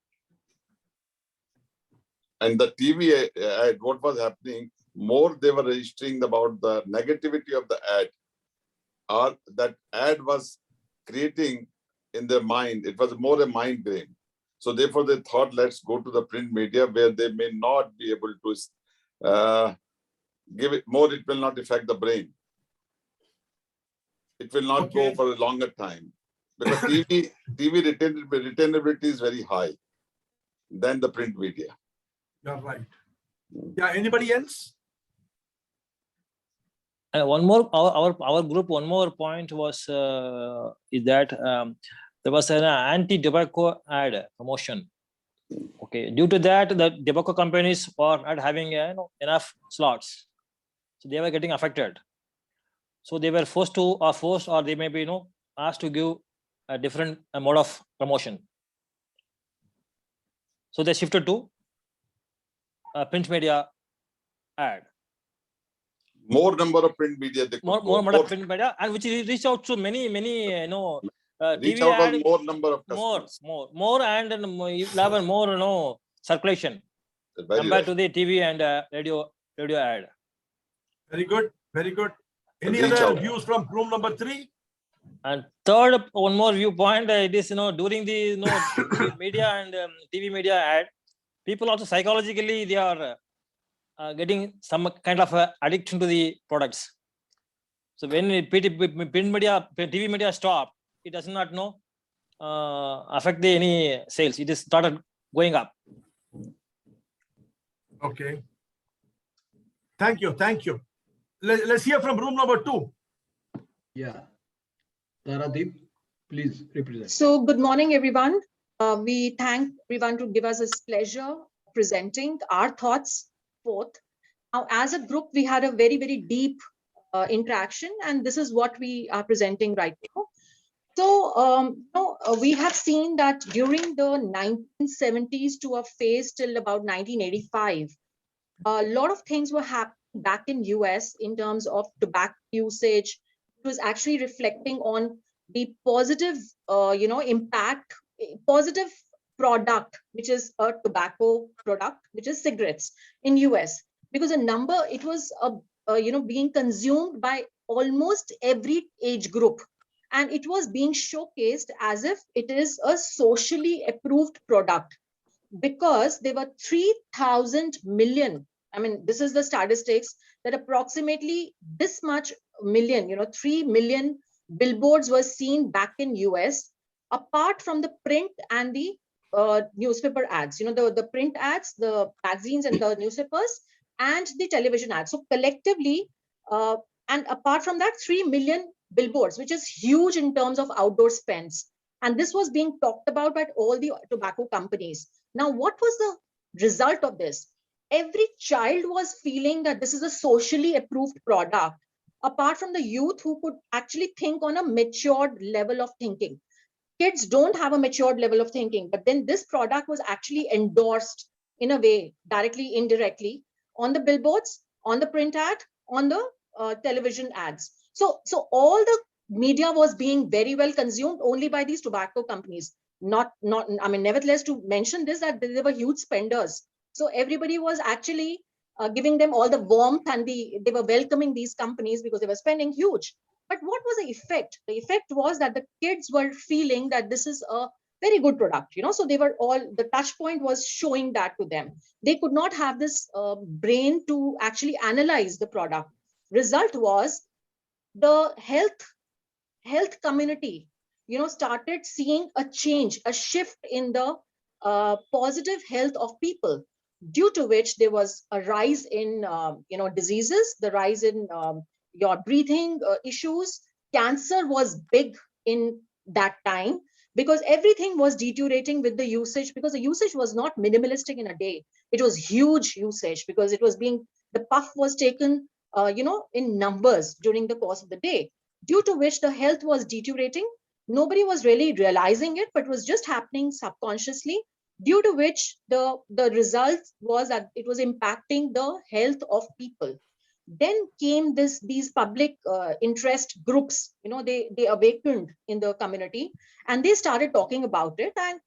And the TV ad, what was happening, more they were registering about the negativity of the ad, or that ad was creating in their mind. It was more a mind game. So therefore they thought, let's go to the print media where they may not be able to give it more. It will not affect the brain. It will not go for a longer time because TV retainability is very high than the print media. You're right. Yeah, anybody else? One more, our group, one more point was is that there was an anti-tobacco ad promotion. Okay, due to that, the tobacco companies were not having enough slots, so they were getting affected. So they were forced or they may be asked to give a different mode of promotion. So they shifted to print media ad. More number of print media. More number of print media, and which reach out to many reach TV out ad, on more number of customers. more and have more circulation compared to the TV and radio ad. Very good, very good. Any Reach other out. views from room number 3? And third, one more viewpoint, it is during the the media and TV media ad, people also psychologically they are getting some kind of addiction to the products. So when print media, TV media stop, it does not affect any sales. It is started going up. Okay. Thank you, thank you. Let's hear from room number 2. Yeah. Taradeep, please represent. So good morning, everyone. We thank everyone to give us this pleasure presenting our thoughts forth. Now, as a group, we had a very, very deep interaction, and this is what we are presenting right now. So, we have seen that during the 1970s to a phase till about 1985, a lot of things were happening back in US in terms of tobacco usage. It was actually reflecting on the positive, impact, positive product, which is a tobacco product, which is cigarettes in US, because it was being consumed by almost every age group, and it was being showcased as if it is a socially approved product, because there were 3,000 million. I mean, this is the statistics, that approximately this much million, 3 million billboards were seen back in US, apart from the print and the newspaper ads, the print ads, the magazines and the newspapers, and the television ads. So collectively, and apart from that, 3 million billboards, which is huge in terms of outdoor spends. And this was being talked about by all the tobacco companies. Now, what was the result of this? Every child was feeling that this is a socially approved product, apart from the youth who could actually think on a matured level of thinking. Kids don't have a matured level of thinking, but then this product was actually endorsed in a way, directly, indirectly, on the billboards, on the print ad, on the television ads. So all the media was being very well consumed only by these tobacco companies. Nevertheless, to mention this, that they were huge spenders. So everybody was actually giving them all the warmth, and they were welcoming these companies because they were spending huge. But what was the effect? The effect was that the kids were feeling that this is a very good product, so they were all, the touch point was showing that to them. They could not have this brain to actually analyze the product. Result was the health community, started seeing a change, a shift in the positive health of people, due to which there was a rise in diseases, the rise in your breathing issues. Cancer was big in that time, because everything was deteriorating with the usage, because the usage was not minimalistic in a day. It was huge usage, because it was the puff was taken in numbers during the course of the day, due to which the health was deteriorating. Nobody was really realizing it, but it was just happening subconsciously, due to which the result was that it was impacting the health of people. Then came these public interest groups, they awakened in the community, and they started talking about it. And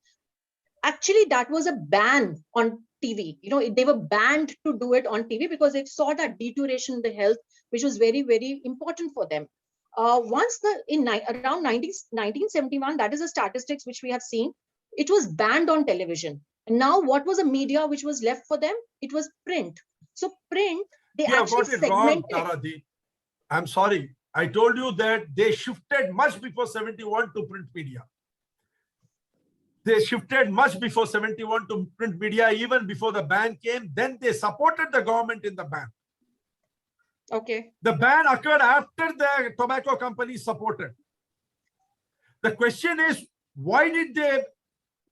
actually that was a ban on TV. They were banned to do it on TV, because they saw that deterioration in the health, which was very, very important for them. Once around 1971, that is the statistics which we have seen, it was banned on television. And now what was a media which was left for them? It was print. So print, they You have actually got it wrong, segmented. Taradeep. I'm sorry. I told you that they shifted much before 71 to print media. They shifted much before 71 to print media, even before the ban came. Then they supported the government in the ban. Okay. The ban occurred after the tobacco companies supported. The question is, why did they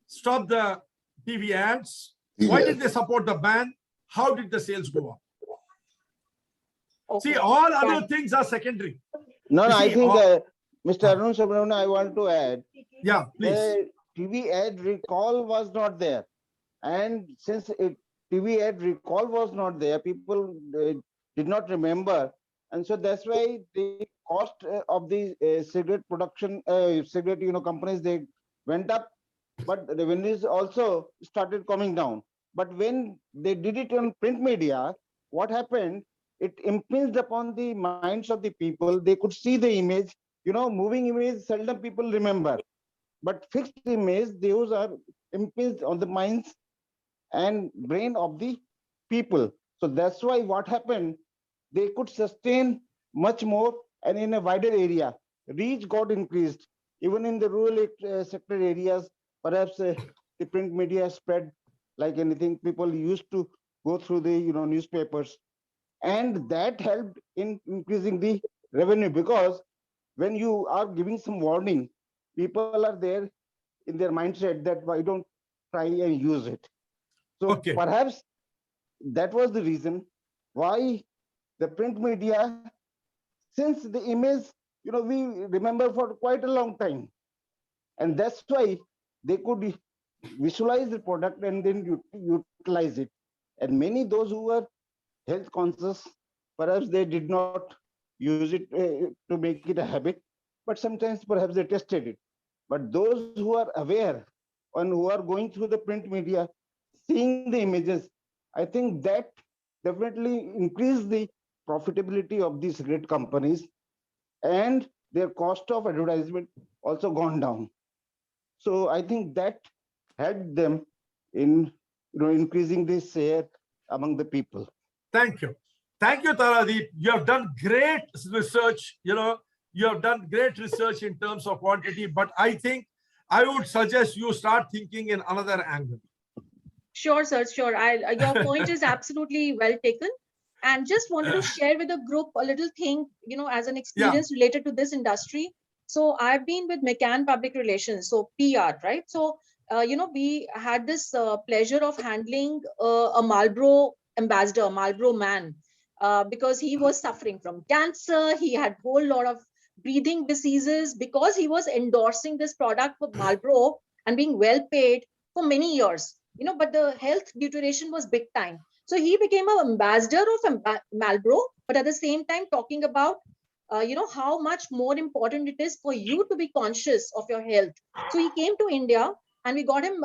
stop the TV ads? Why did they support the ban? How did the sales go up? Okay. See, all other things are secondary. No, You I see, think, all- Mr. Arun Subramanian, I want to add, Yeah, please. the TV ad recall was not there. And since TV ad recall was not there, people did not remember. And so that's why the cost of the cigarette production, cigarette companies, they went up, but the revenues also started coming down. But when they did it on print media, what happened? It impinged upon the minds of the people. They could see the image. Moving image, seldom people remember. But fixed image, those are impinged on the minds and brain of the people. So that's why what happened, they could sustain much more and in a wider area. Reach got increased. Even in the rural sector areas, perhaps the print media spread like anything. People used to go through the newspapers, and that helped in increasing the revenue, because when you are giving some warning, people are there in their mindset that why don't try and use it. So Okay. perhaps that was the reason why the print media, since the image, we remember for quite a long time. And that's why they could visualize the product and then utilize it. And many those who were health conscious, perhaps they did not use it to make it a habit, but sometimes perhaps they tested it. But those who are aware and who are going through the print media, seeing the images, I think that definitely increase the profitability of these great companies, and their cost of advertisement also gone down. So I think that helped them in increasing the share among the people. Thank you. Thank you, Taradeep. You have done great research. You have done great research in terms of quantity, but I think I would suggest you start thinking in another angle. Sure, sir, sure. Your point is absolutely well taken. And just wanted to share with the group a little thing, as an experience related to this industry. So I've been with McCann Public Relations, so PR, right? So, we had this pleasure of handling a Marlboro ambassador, Marlboro man, because he was suffering from cancer. He had a whole lot of breathing diseases because he was endorsing this product for Marlboro and being well paid for many years. But the health deterioration was big time. So he became an ambassador of Marlboro, but at the same time talking about, how much more important it is for you to be conscious of your health. So he came to India and we got him,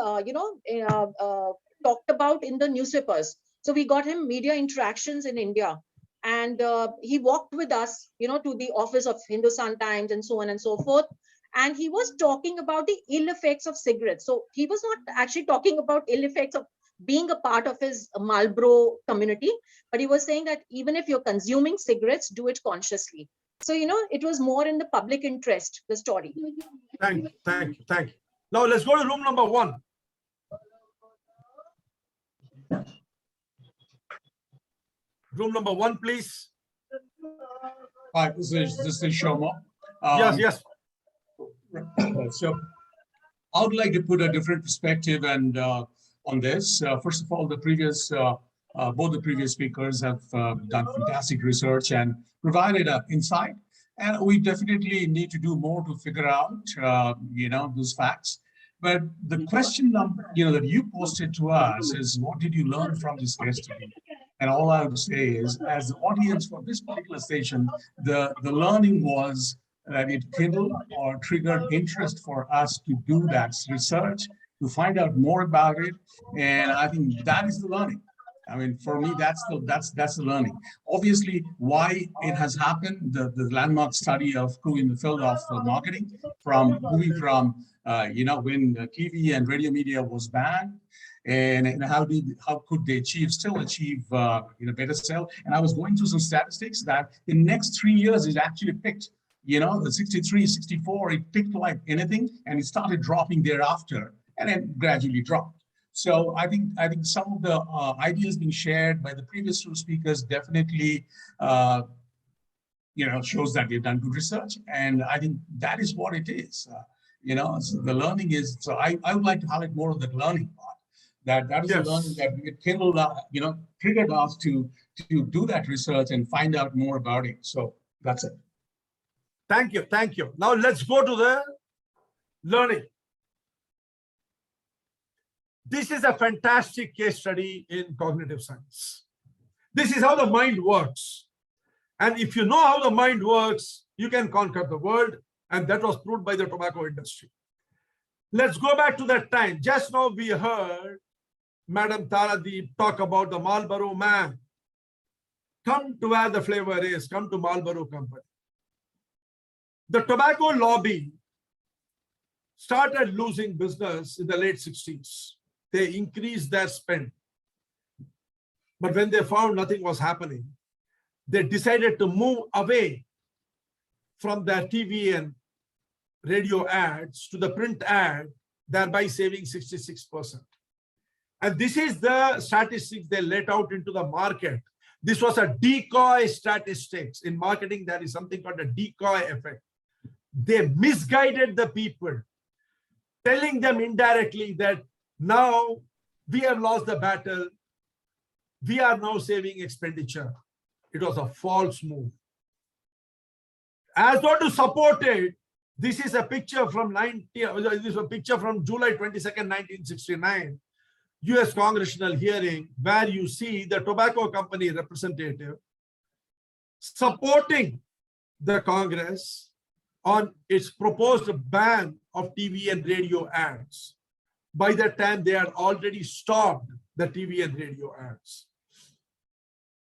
talked about in the newspapers. So we got him media interactions in India. And he walked with us, to the office of Hindustan Times and so on and so forth. And he was talking about the ill effects of cigarettes. So he was not actually talking about ill effects of being a part of his Marlboro community, but he was saying that even if you're consuming cigarettes, do it consciously. So, it was more in the public interest, the story. Thank you. Now let's go to room number 1. Room number 1, please. Hi, this is Shoma. Yes. So I would like to put a different perspective and on this. First of all, both the previous speakers have done fantastic research and provided an insight. And we definitely need to do more to figure out, those facts. But the question that you posted to us is, what did you learn from this case study? And all I would say is, as the audience for this particular station, the learning was that it kindled or triggered interest for us to do that research, to find out more about it. And I think that is the learning. I mean, for me, that's the learning. Obviously, why it has happened, the landmark study of who in the field of marketing, moving from when TV and radio media was banned, and how could they still achieve better sale. And I was going through some statistics that in the next 3 years it actually picked, the 63, 64, it picked like anything, and it started dropping thereafter, and then gradually dropped. So I think some of the ideas being shared by the previous two speakers definitely shows that we've done good research, and I think that is what it is. So the learning is. So I would like to highlight more of the learning part. That is the learning that it kindled, triggered us to do that research and find out more about it. So that's it. Thank you. Now let's go to the learning. This is a fantastic case study in cognitive science. This is how the mind works. And if you know how the mind works, you can conquer the world. And that was proved by the tobacco industry. Let's go back to that time. Just now we heard Madam Taradeep talk about the Marlboro man. Come to where the flavor is. Come to Marlboro Company. The tobacco lobby started losing business in the late 60s. They increased their spend. But when they found nothing was happening, they decided to move away from their TV and radio ads to the print ad, thereby saving 66%. And this is the statistics they let out into the market. This was a decoy statistics. In marketing, there is something called a decoy effect. They misguided the people, telling them indirectly that now we have lost the battle. We are now saving expenditure. It was a false move. As though to support it, this is a picture from July 22nd, 1969, US congressional hearing, where you see the tobacco company representative supporting the Congress on its proposed ban of TV and radio ads. By that time, they had already stopped the TV and radio ads.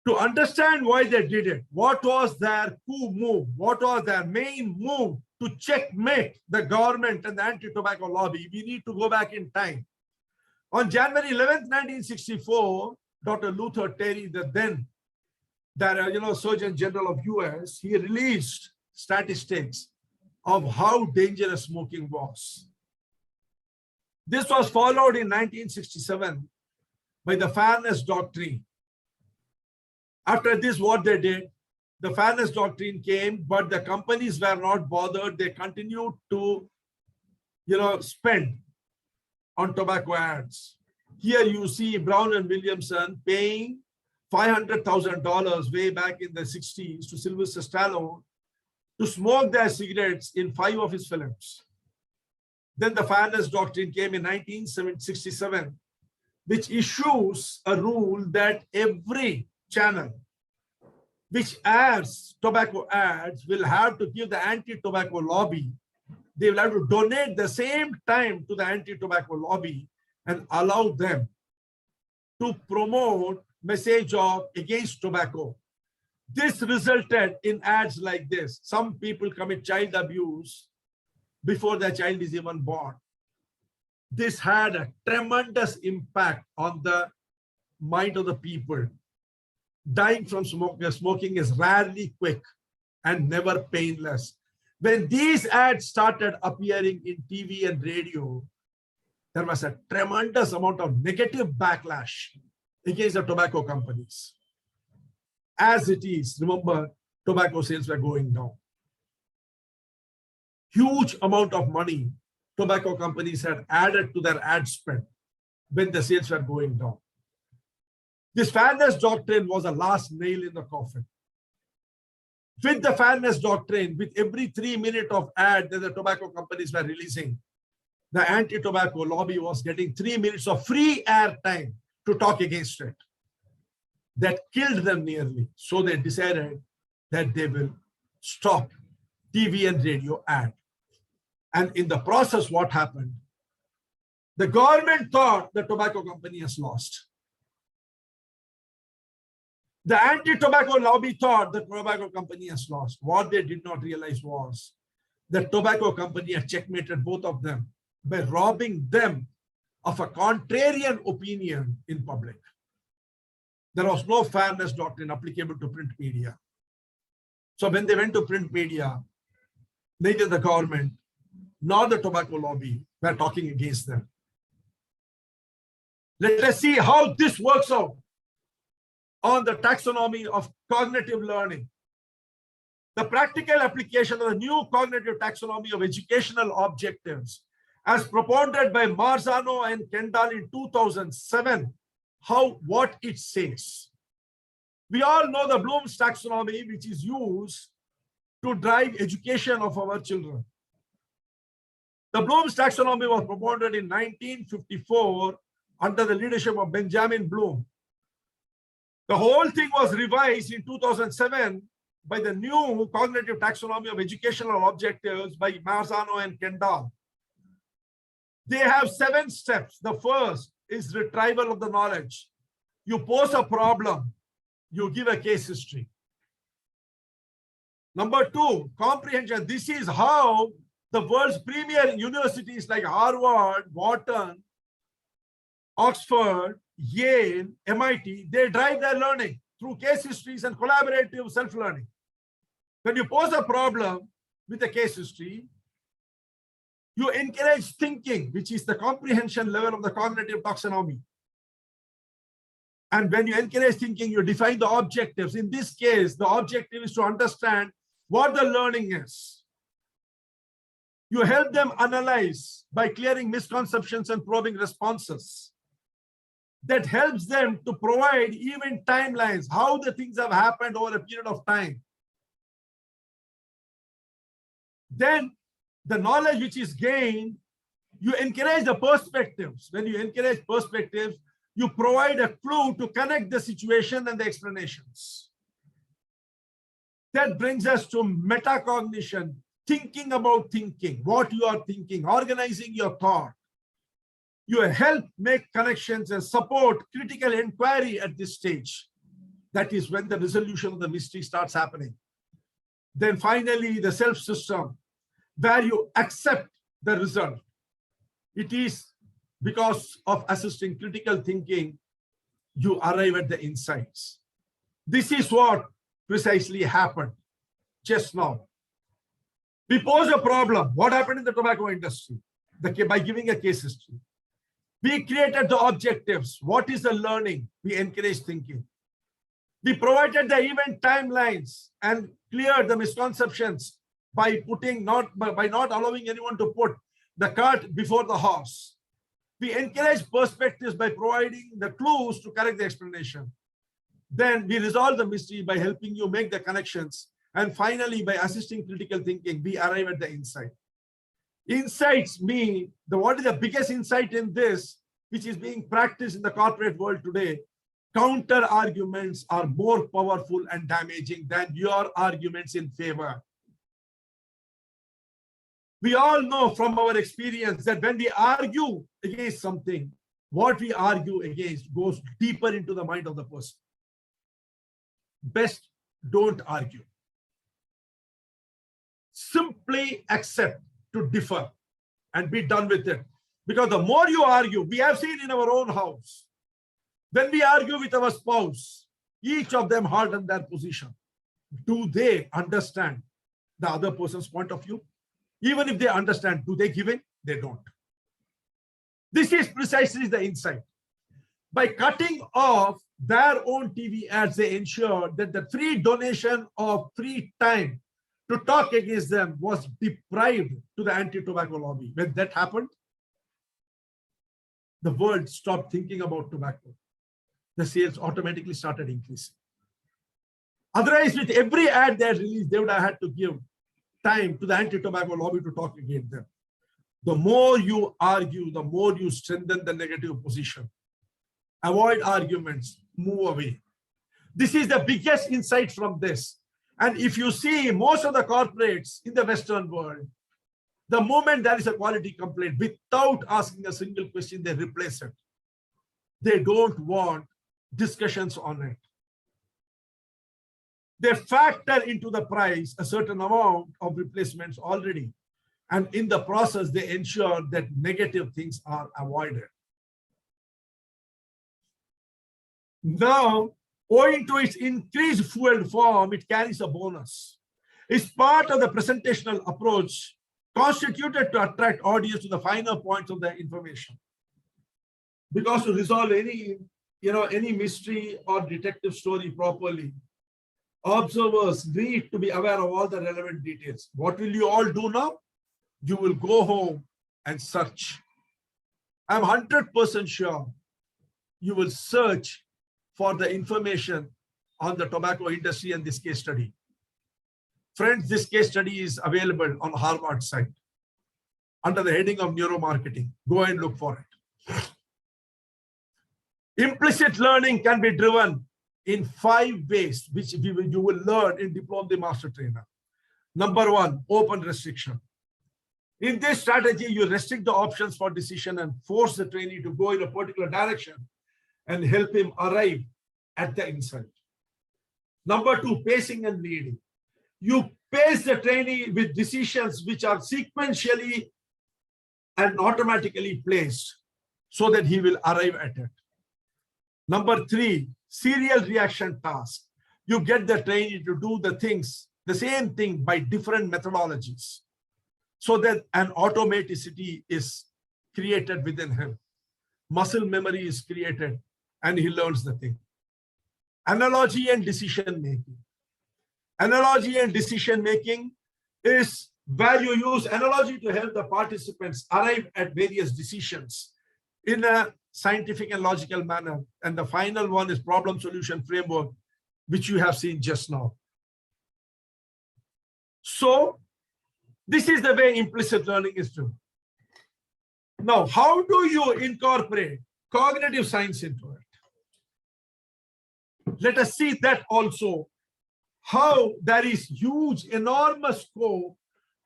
To understand why they did it, what was their coup move, what was their main move to checkmate the government and the anti-tobacco lobby, we need to go back in time. On January 11th, 1964, Dr. Luther Terry, the then Surgeon General of US, he released statistics of how dangerous smoking was. This was followed in 1967 by the Fairness Doctrine. After this, what they did, the Fairness Doctrine came, but the companies were not bothered. They continued to, spend on tobacco ads. Here you see Brown and Williamson paying $500,000 way back in the 60s to Sylvester Stallone to smoke their cigarettes in 5 of his films. Then the Fairness Doctrine came in 1967, which issues a rule that every channel which airs tobacco ads will have to give the anti-tobacco lobby. They will have to donate the same time to the anti-tobacco lobby and allow them to promote message of against tobacco. This resulted in ads like this. Some people commit child abuse before their child is even born. This had a tremendous impact on the mind of the people. Dying from smoking is rarely quick and never painless. When these ads started appearing in TV and radio, there was a tremendous amount of negative backlash against the tobacco companies. As it is, remember, tobacco sales were going down. Huge amount of money tobacco companies had added to their ad spend when the sales were going down. This Fairness Doctrine was the last nail in the coffin. With the Fairness Doctrine, with every 3 minutes of ad that the tobacco companies were releasing, the anti-tobacco lobby was getting 3 minutes of free air time to talk against it. That killed them nearly. So they decided that they will stop TV and radio ad. And in the process, what happened? The government thought the tobacco company has lost. The anti-tobacco lobby thought the tobacco company has lost. What they did not realize was the tobacco company had checkmated both of them by robbing them of a contrarian opinion in public. There was no Fairness Doctrine applicable to print media. So when they went to print media, neither the government nor the tobacco lobby were talking against them. Let us see how this works out on the taxonomy of cognitive learning. The practical application of the new cognitive taxonomy of educational objectives as propounded by Marzano and Kendall in 2007, what it says. We all know the Bloom's taxonomy, which is used to drive education of our children. The Bloom's taxonomy was propounded in 1954 under the leadership of Benjamin Bloom. The whole thing was revised in 2007 by the new cognitive taxonomy of educational objectives by Marzano and Kendall. They have 7 steps. The first is retrieval of the knowledge. You pose a problem, you give a case history. Number 2, comprehension. This is how the world's premier universities like Harvard, Wharton, Oxford, Yale, MIT, they drive their learning through case histories and collaborative self-learning. When you pose a problem with a case history, you encourage thinking, which is the comprehension level of the cognitive taxonomy. And when you encourage thinking, you define the objectives. In this case, the objective is to understand what the learning is. You help them analyze by clearing misconceptions and probing responses. That helps them to provide even timelines, how the things have happened over a period of time. Then the knowledge which is gained, you encourage the perspectives. When you encourage perspectives, you provide a clue to connect the situation and the explanations. That brings us to metacognition, thinking about thinking, what you are thinking, organizing your thought. You help make connections and support critical inquiry at this stage. That is when the resolution of the mystery starts happening. Then finally, the self system, where you accept the result. It is because of assisting critical thinking, you arrive at the insights. This is what precisely happened just now. We pose a problem. What happened in the tobacco industry? By giving a case history. We created the objectives. What is the learning? We encourage thinking. We provided the event timelines and cleared the misconceptions by not allowing anyone to put the cart before the horse. We encourage perspectives by providing the clues to correct the explanation. Then we resolve the mystery by helping you make the connections. And finally, by assisting critical thinking, we arrive at the insight. Insights mean what is the biggest insight in this, which is being practiced in the corporate world today? Counter arguments are more powerful and damaging than your arguments in favor. We all know from our experience that when we argue against something, what we argue against goes deeper into the mind of the person. Best don't argue. Simply accept to differ and be done with it. Because the more you argue, we have seen in our own house, when we argue with our spouse, each of them harden their position. Do they understand the other person's point of view? Even if they understand, do they give in? They don't. This is precisely the insight. By cutting off their own TV ads, they ensured that the free donation of free time to talk against them was deprived to the anti-tobacco lobby. When that happened, the world stopped thinking about tobacco. The sales automatically started increasing. Otherwise, with every ad they had released, they would have had to give time to the anti-tobacco lobby to talk against them. The more you argue, the more you strengthen the negative position. Avoid arguments, move away. This is the biggest insight from this. And if you see most of the corporates in the Western world, the moment there is a quality complaint, without asking a single question, they replace it. They don't want discussions on it. They factor into the price a certain amount of replacements already. And in the process, they ensure that negative things are avoided. Now, owing to its increased fueled form, it carries a bonus. It's part of the presentational approach constituted to attract audience to the finer points of the information. Because to resolve any mystery or detective story properly, observers need to be aware of all the relevant details. What will you all do now? You will go home and search. I'm 100% sure you will search for the information on the tobacco industry and this case study. Friends, this case study is available on Harvard site under the heading of neuromarketing. Go and look for it. Implicit learning can be driven in 5 ways, which you will learn in Diploma the Master Trainer. Number 1, open restriction. In this strategy, you restrict the options for decision and force the trainee to go in a particular direction and help him arrive at the insight. Number 2, pacing and leading. You pace the trainee with decisions which are sequentially and automatically placed so that he will arrive at it. Number 3, serial reaction task. You get the trainee to do the same thing by different methodologies so that an automaticity is created within him. Muscle memory is created and he learns the thing. Analogy and decision making. Analogy and decision making is where you use analogy to help the participants arrive at various decisions in a scientific and logical manner. And the final one is problem solution framework, which you have seen just now. So this is the way implicit learning is done. Now, how do you incorporate cognitive science into it? Let us see that also, how there is huge, enormous scope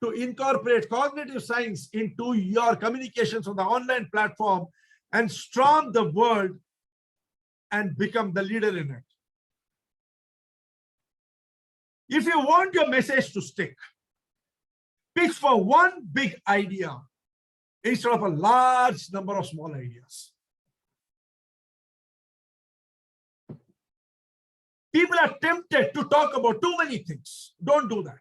to incorporate cognitive science into your communications on the online platform and storm the world and become the leader in it. If you want your message to stick, pitch for one big idea instead of a large number of small ideas. People are tempted to talk about too many things. Don't do that.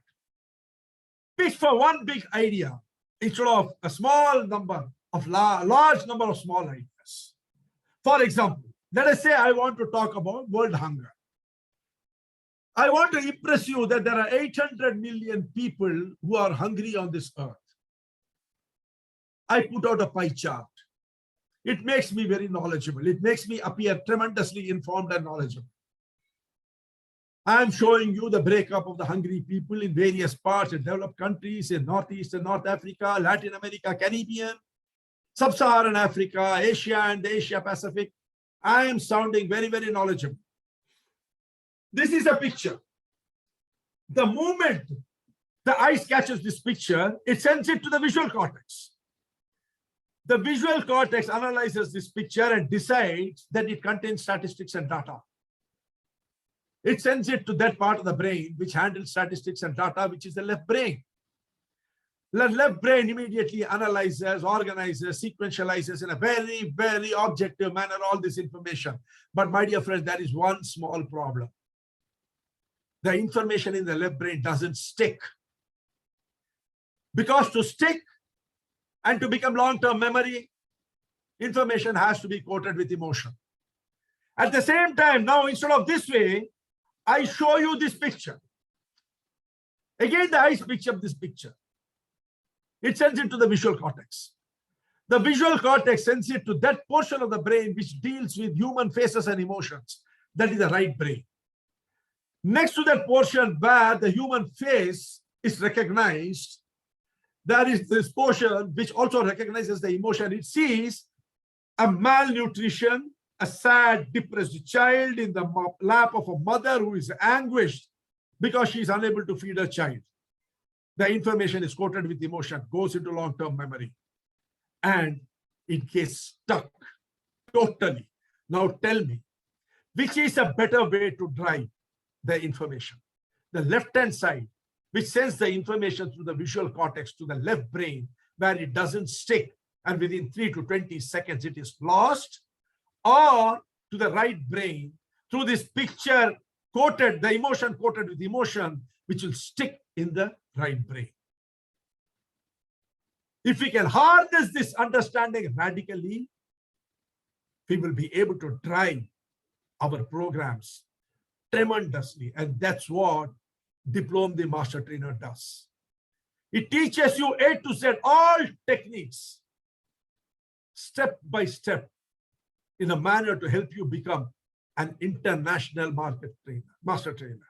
Pitch for one big idea instead of a small number of large number of small ideas. For example, let us say I want to talk about world hunger. I want to impress you that there are 800 million people who are hungry on this earth. I put out a pie chart. It makes me very knowledgeable. It makes me appear tremendously informed and knowledgeable. I am showing you the breakup of the hungry people in various parts in developed countries in Northeast and North Africa, Latin America, Caribbean, Sub-Saharan Africa, Asia and the Asia Pacific. I am sounding very, very knowledgeable. This is a picture. The moment the eyes catches this picture, it sends it to the visual cortex. The visual cortex analyzes this picture and decides that it contains statistics and data. It sends it to that part of the brain which handles statistics and data, which is the left brain. The left brain immediately analyzes, organizes, sequentializes in a very, very objective manner all this information. But my dear friends, there is one small problem. The information in the left brain doesn't stick. Because to stick and to become long-term memory, information has to be coated with emotion. At the same time, now instead of this way, I show you this picture. Again, the eyes pick up this picture. It sends it to the visual cortex. The visual cortex sends it to that portion of the brain which deals with human faces and emotions. That is the right brain. Next to that portion where the human face is recognized, there is this portion which also recognizes the emotion. It sees a malnutrition, a sad, depressed child in the lap of a mother who is anguished because she is unable to feed her child. The information is coated with emotion, goes into long-term memory, and it gets stuck totally. Now tell me, which is a better way to drive the information? The left-hand side, which sends the information through the visual cortex to the left brain, where it doesn't stick, and within 3 to 20 seconds it is lost, or to the right brain, through this picture coated, the emotion coated with emotion, which will stick in the right brain. If we can harness this understanding radically, we will be able to drive our programs tremendously. And that's what Diploma the Master Trainer does. It teaches you A to Z, all techniques, step by step, in a manner to help you become an international master trainer.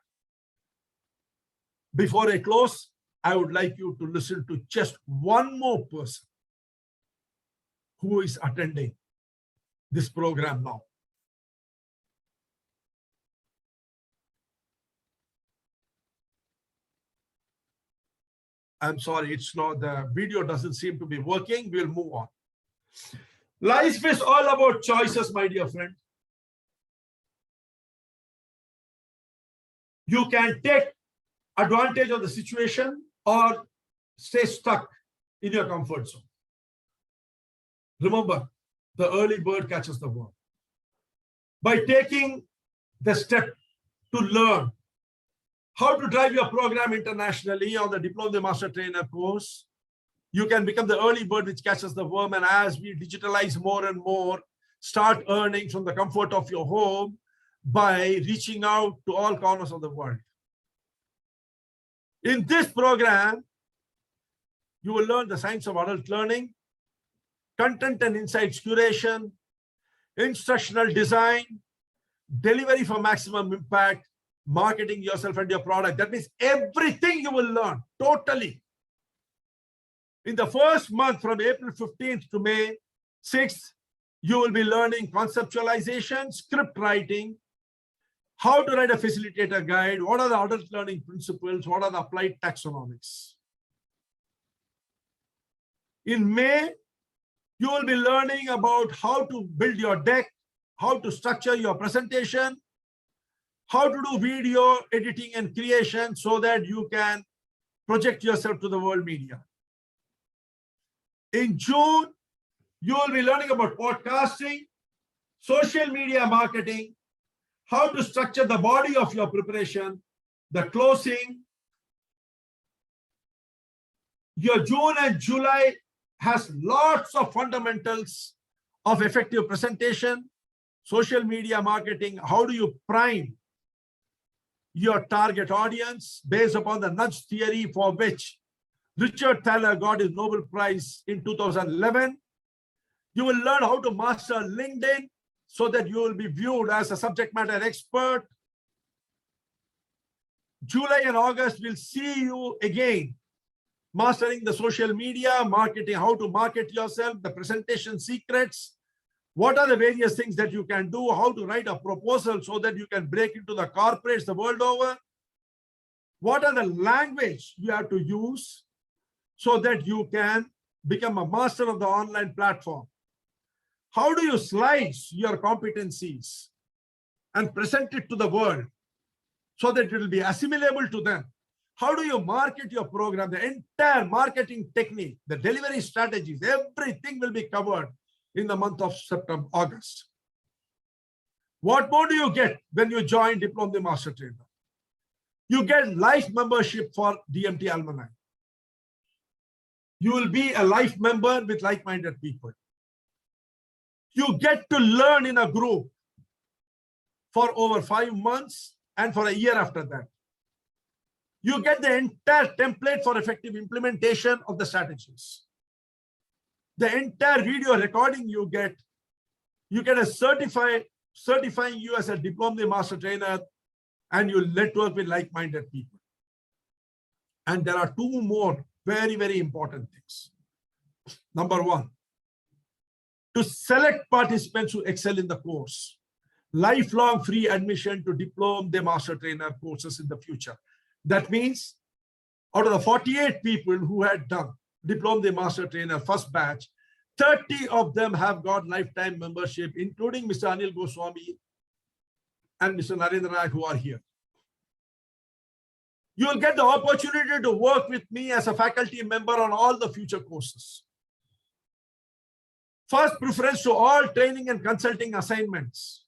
Before I close, I would like you to listen to just one more person who is attending this program now. I'm sorry, it's not, the video doesn't seem to be working. We'll move on. Life is all about choices, my dear friend. You can take advantage of the situation or stay stuck in your comfort zone. Remember, the early bird catches the worm. By taking the step to learn how to drive your program internationally on the Diploma the Master Trainer course, you can become the early bird which catches the worm. And as we digitalize more and more, start earning from the comfort of your home by reaching out to all corners of the world. In this program, you will learn the science of adult learning, content and insights curation, instructional design, delivery for maximum impact, marketing yourself and your product. That means everything you will learn totally. In the first month from April 15th to May 6th, you will be learning conceptualization, script writing, how to write a facilitator guide, what are the adult learning principles, what are the applied taxonomics. In May, You will be learning about how to build your deck, how to structure your presentation, how to do video editing and creation so that you can project yourself to the world media. In June, you will be learning about podcasting, social media marketing, how to structure the body of your preparation, the closing. Your June and July has lots of fundamentals of effective presentation, social media marketing. How do you prime your target audience based upon the nudge theory, for which Richard Thaler got his Nobel Prize in 2011. You will learn how to master LinkedIn so that you will be viewed as a subject matter expert. July and August will see you again mastering the social media marketing, how to market yourself, the presentation secrets, what are the various things that you can do, how to write a proposal so that you can break into the corporates the world over, what are the language you have to use so that you can become a master of the online platform. How do you slice your competencies and present it to the world so that it will be assimilable to them? How do you market your program? The entire marketing technique, the delivery strategies, everything will be covered in the month of September, August. What more do you get when you join Diploma the Master Trainer? You get life membership for DMT Alumni. You will be a life member with like-minded people. You get to learn in a group for over 5 months and for a year after that. You get the entire template for effective implementation of the strategies. The entire video recording you get a certifying you as a Diploma Master Trainer, and you network with like-minded people. And there are 2 more very, very important things. Number 1, to select participants who excel in the course. Lifelong free admission to Diploma the Master Trainer courses in the future. That means out of the 48 people who had done Diploma the Master Trainer first batch, 30 of them have got lifetime membership, including Mr. Anil Goswami and Mr. Narendra Nayak, who are here. You will get the opportunity to work with me as a faculty member on all the future courses. First preference to all training and consulting assignments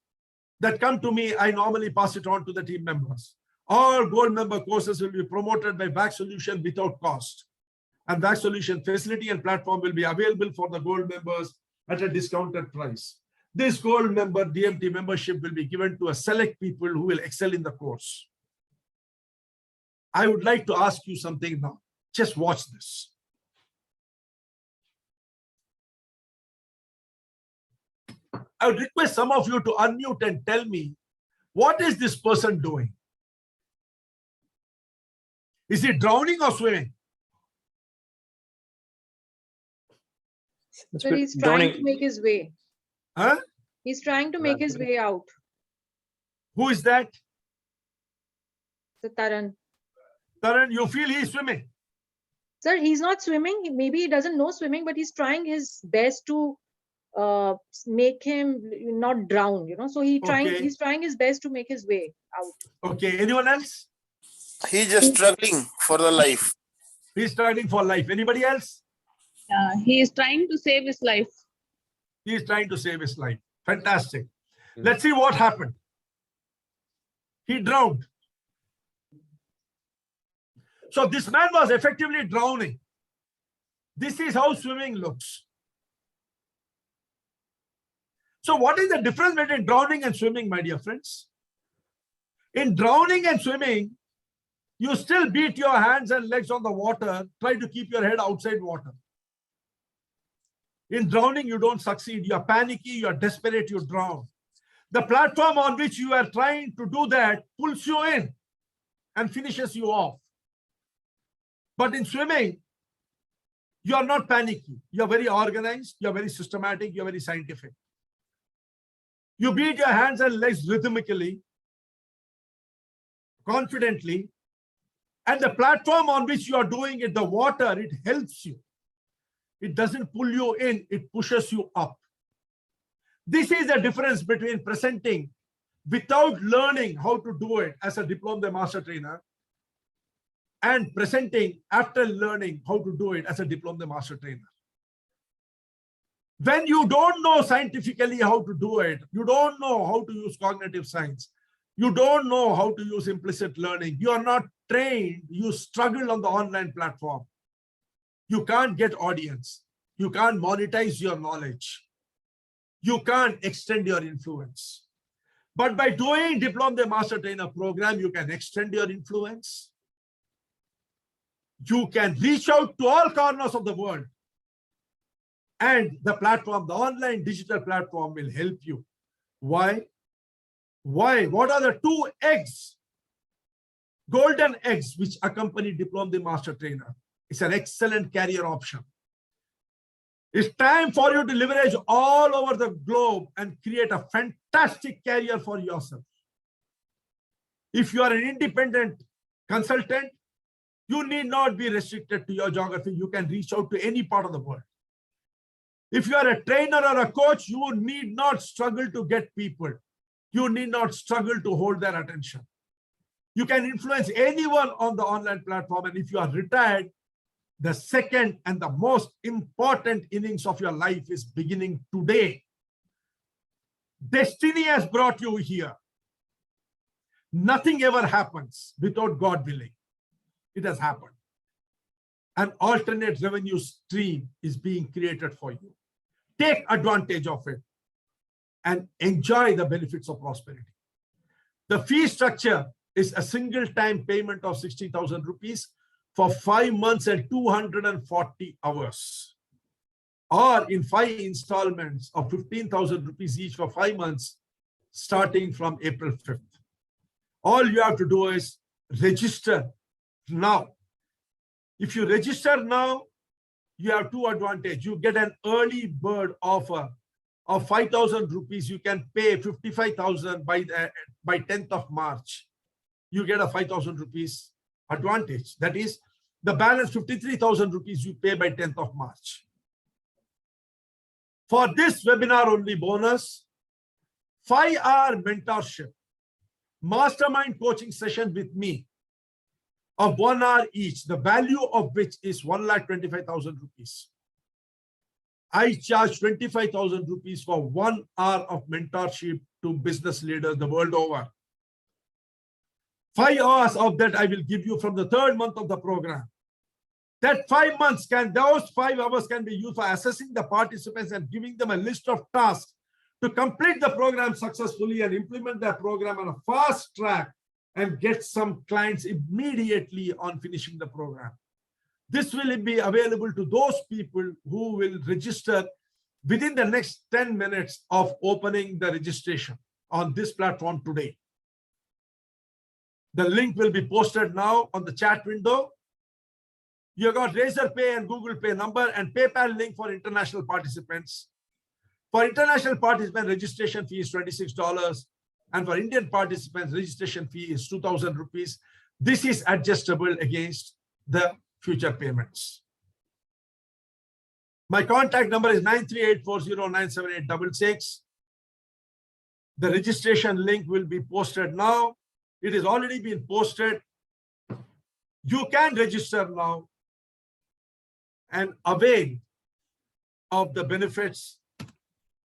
that come to me, I normally pass it on to the team members. All gold member courses will be promoted by Back Solution without cost. And Back Solution facility and platform will be available for the gold members at a discounted price. This gold member DMT membership will be given to a select people who will excel in the course. I would like to ask you something now. Just watch this. I would request some of you to unmute and tell me, what is this person doing? Is he drowning or swimming? So he's trying to make his way. Huh? He's trying to make his way out. Who is that? The Taran. Taran, you feel he's swimming? Sir, he's not swimming. Maybe he doesn't know swimming, but he's trying his best to make him not drown, you know. So he's trying his best to make his way out. Okay, anyone else? He's just struggling for the life. He's struggling for life. Anybody else? He is trying to save his life. He is trying to save his life. Fantastic. Let's see what happened. He drowned. So this man was effectively drowning. This is how swimming looks. So what is the difference between drowning and swimming, my dear friends? In drowning and swimming, you still beat your hands and legs on the water, try to keep your head outside water. In drowning, you don't succeed. You are panicky, you are desperate, you drown. The platform on which you are trying to do that pulls you in and finishes you off. But in swimming, you are not panicky. You are very organized, you are very systematic, you are very scientific. You beat your hands and legs rhythmically, confidently, and the platform on which you are doing it, the water, it helps you. It doesn't pull you in, it pushes you up. This is the difference between presenting without learning how to do it as a diploma master trainer and presenting after learning how to do it as a diploma master trainer. When you don't know scientifically how to do it, you don't know how to use cognitive science, you don't know how to use implicit learning, you are not trained, you struggle on the online platform. You can't get audience. You can't monetize your knowledge. You can't extend your influence. But by doing Diploma Master Trainer program, you can extend your influence. You can reach out to all corners of the world. And the platform, the online digital platform will help you. Why? Why? What are the two eggs? Golden eggs which accompany Diploma Master Trainer. It's an excellent career option. It's time for you to leverage all over the globe and create a fantastic career for yourself. If you are an independent consultant, you need not be restricted to your geography. You can reach out to any part of the world. If you are a trainer or a coach, you need not struggle to get people. You need not struggle to hold their attention. You can influence anyone on the online platform. And if you are retired, the second and the most important innings of your life is beginning today. Destiny has brought you here. Nothing ever happens without God willing. It has happened. An alternate revenue stream is being created for you. Take advantage of it and enjoy the benefits of prosperity. The fee structure is a single time payment of 60,000 rupees for 5 months and 240 hours, or in 5 installments of 15,000 rupees each for 5 months, starting from April 5th. All you have to do is register now. If you register now, you have two advantages. You get an early bird offer of 5,000 rupees. You can pay 55,000 by 10th of March. You get a 5,000 rupees advantage. That is, the balance 53,000 rupees you pay by 10th of March. For this webinar only bonus, 5-hour mentorship, mastermind coaching session with me of 1 hour each, the value of which is 1,25,000 rupees. I charge 25,000 rupees for 1 hour of mentorship to business leaders the world over. 5 hours of that I will give you from the 3rd month of the program. That 5 months those 5 hours can be used for assessing the participants and giving them a list of tasks to complete the program successfully and implement the program on a fast track and get some clients immediately on finishing the program. This will be available to those people who will register within the next 10 minutes of opening the registration on this platform today. The link will be posted now on the chat window. You got Razorpay and Google Pay number and PayPal link for international participants. For international participant, registration fee is $26. And for Indian participants, registration fee is 2,000 rupees. This is adjustable against the future payments. My contact number is 938409786. The registration link will be posted now. It has already been posted. You can register now and avail of the benefits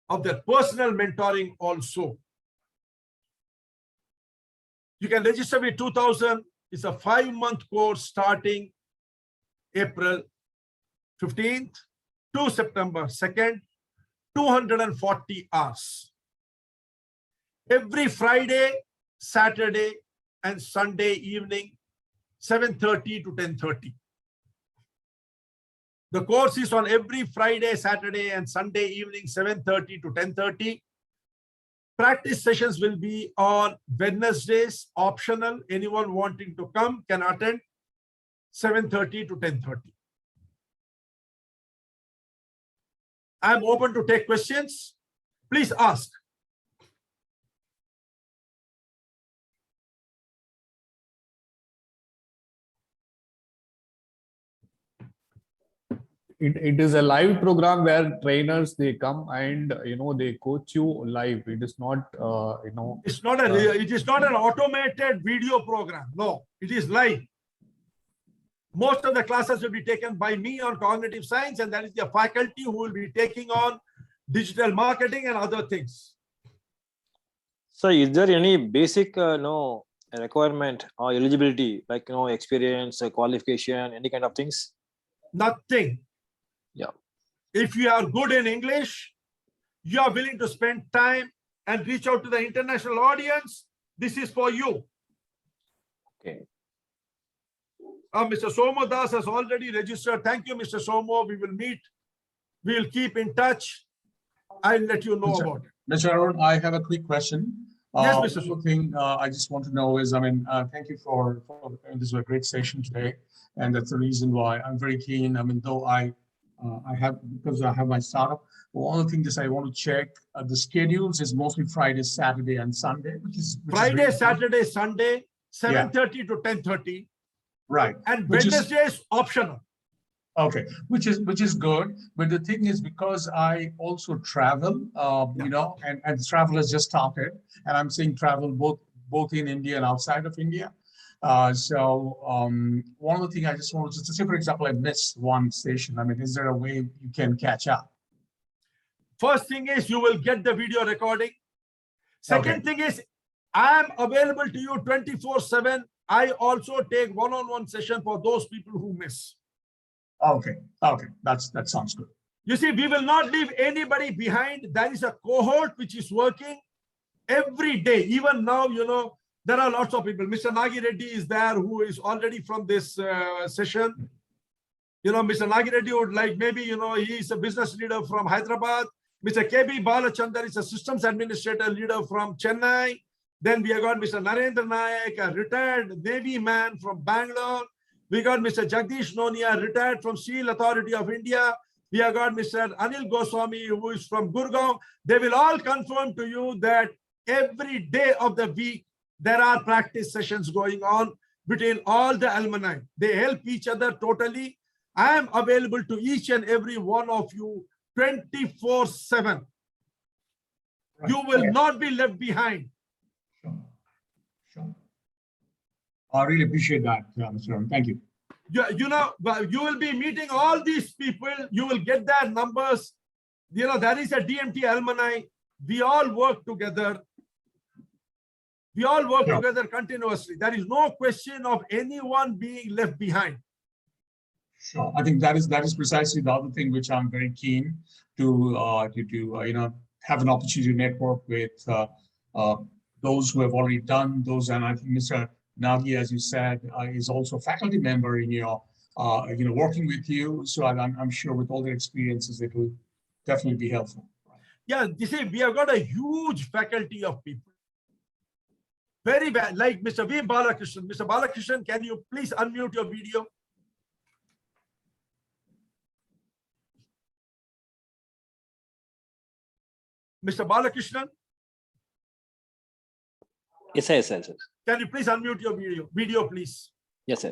of the personal mentoring also. You can register with 2,000. It's a 5-month course starting April 15th to September 2nd, 240 hours. Every Friday, Saturday, and Sunday evening, 7:30 to 10:30. The course is on every Friday, Saturday, and Sunday evening, 7:30 to 10:30. Practice sessions will be on Wednesdays, optional. Anyone wanting to come can attend 7:30 to 10:30. I'm open to take questions. Please ask. it is a live program where trainers, they come and they coach you live. It is not It's not it is not an automated video program. No, it is live. Most of the classes will be taken by me on cognitive science, and that is the faculty who will be taking on digital marketing and other things. So is there any basic requirement or eligibility, like experience, qualification, any kind of things? Nothing. Yeah. If you are good in English, you are willing to spend time and reach out to the international audience, this is for you. Okay. Mr. Somo Das has already registered. Thank you, Mr. Somo. We will meet. We will keep in touch. I'll let you know about it. Mr. Arun, I have a quick question. Yes, Mr. One thing I just want to know is, thank you for this was a great session today, and that's the reason why I'm very keen. Though because I have my startup, one of the things I want to check the schedules is mostly Friday, Saturday, and Sunday, which is Friday, really Saturday, Sunday, 7:30 to 10:30. right, And which Wednesday is optional. Okay, which is good, but the thing is, because I also travel, and travel has just started, and I'm seeing travel both in India and outside of India. One of the things I just wanted to say, for example, I missed one station. Is there a way you can catch up? First thing is you will get the video recording. Second thing is I am available to you 24/7. I also take one-on-one session for those people who miss. Okay, that sounds good. You see, we will not leave anybody behind. There is a cohort which is working every day. Even now, there are lots of people. Mr. Nagi Reddy is there, who is already from this session. Mr. Nagi Reddy would like, maybe, he is a business leader from Hyderabad. Mr. KB Balachandar is a systems administrator leader from Chennai. Then we have got Mr. Narendra Nayak, a retired Navy man from Bangalore. We got Mr. Jagdish Nonia, retired from Steel Authority of India. We have got Mr. Anil Goswami, who is from Gurgaon. They will all confirm to you that every day of the week, there are practice sessions going on between all the alumni. They help each other totally. I am available to each and every one of you 24/7. You will not be left behind. Sure. I really appreciate that, Mr. Arun. Thank you. You will be meeting all these people. You will get their numbers. There is a DMT alumni. We all work together. We all work together continuously. There is no question of anyone being left behind. Sure. I think that is precisely the other thing which I'm very keen to have an opportunity to network with those who have already done those. And I think Mr. Nagi, as you said, is also a faculty member in your working with you. So I'm sure with all their experiences, it will definitely be helpful. Yeah, you see, we have got a huge faculty of people. Very bad, like Mr. V. Balakrishnan. Mr. Balakrishnan, can you please unmute your video? Mr. Balakrishnan? Yes. Can you please unmute your video, please? Yes.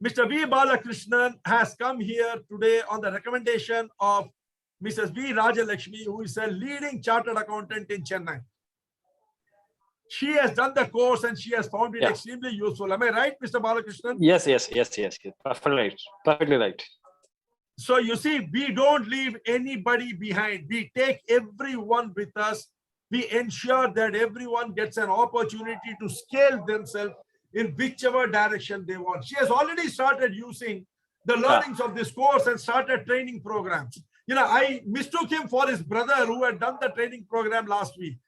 Mr. V. Balakrishnan has come here today on the recommendation of Mrs. V. Rajalakshmi, who is a leading chartered accountant in Chennai. She has done the course and she has found it extremely useful. Am I right, Mr. Balakrishnan? Yes. Perfectly right. So you see, we don't leave anybody behind. We take everyone with us. We ensure that everyone gets an opportunity to scale themselves in whichever direction they want. She has already started using the learnings of this course and started training programs. I mistook him for his brother who had done the training program last week.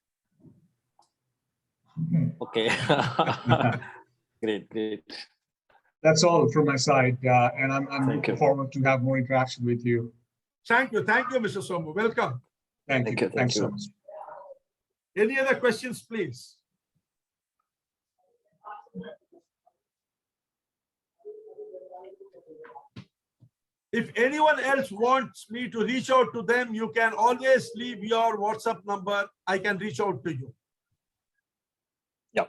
Okay. Great. That's all from my side, and I'm looking forward to have more interaction with you. Thank you, Mr. Somu. Welcome. Thank you. Thanks so much. Any other questions, please? If anyone else wants me to reach out to them, you can always leave your WhatsApp number. I can reach out to you. Yeah.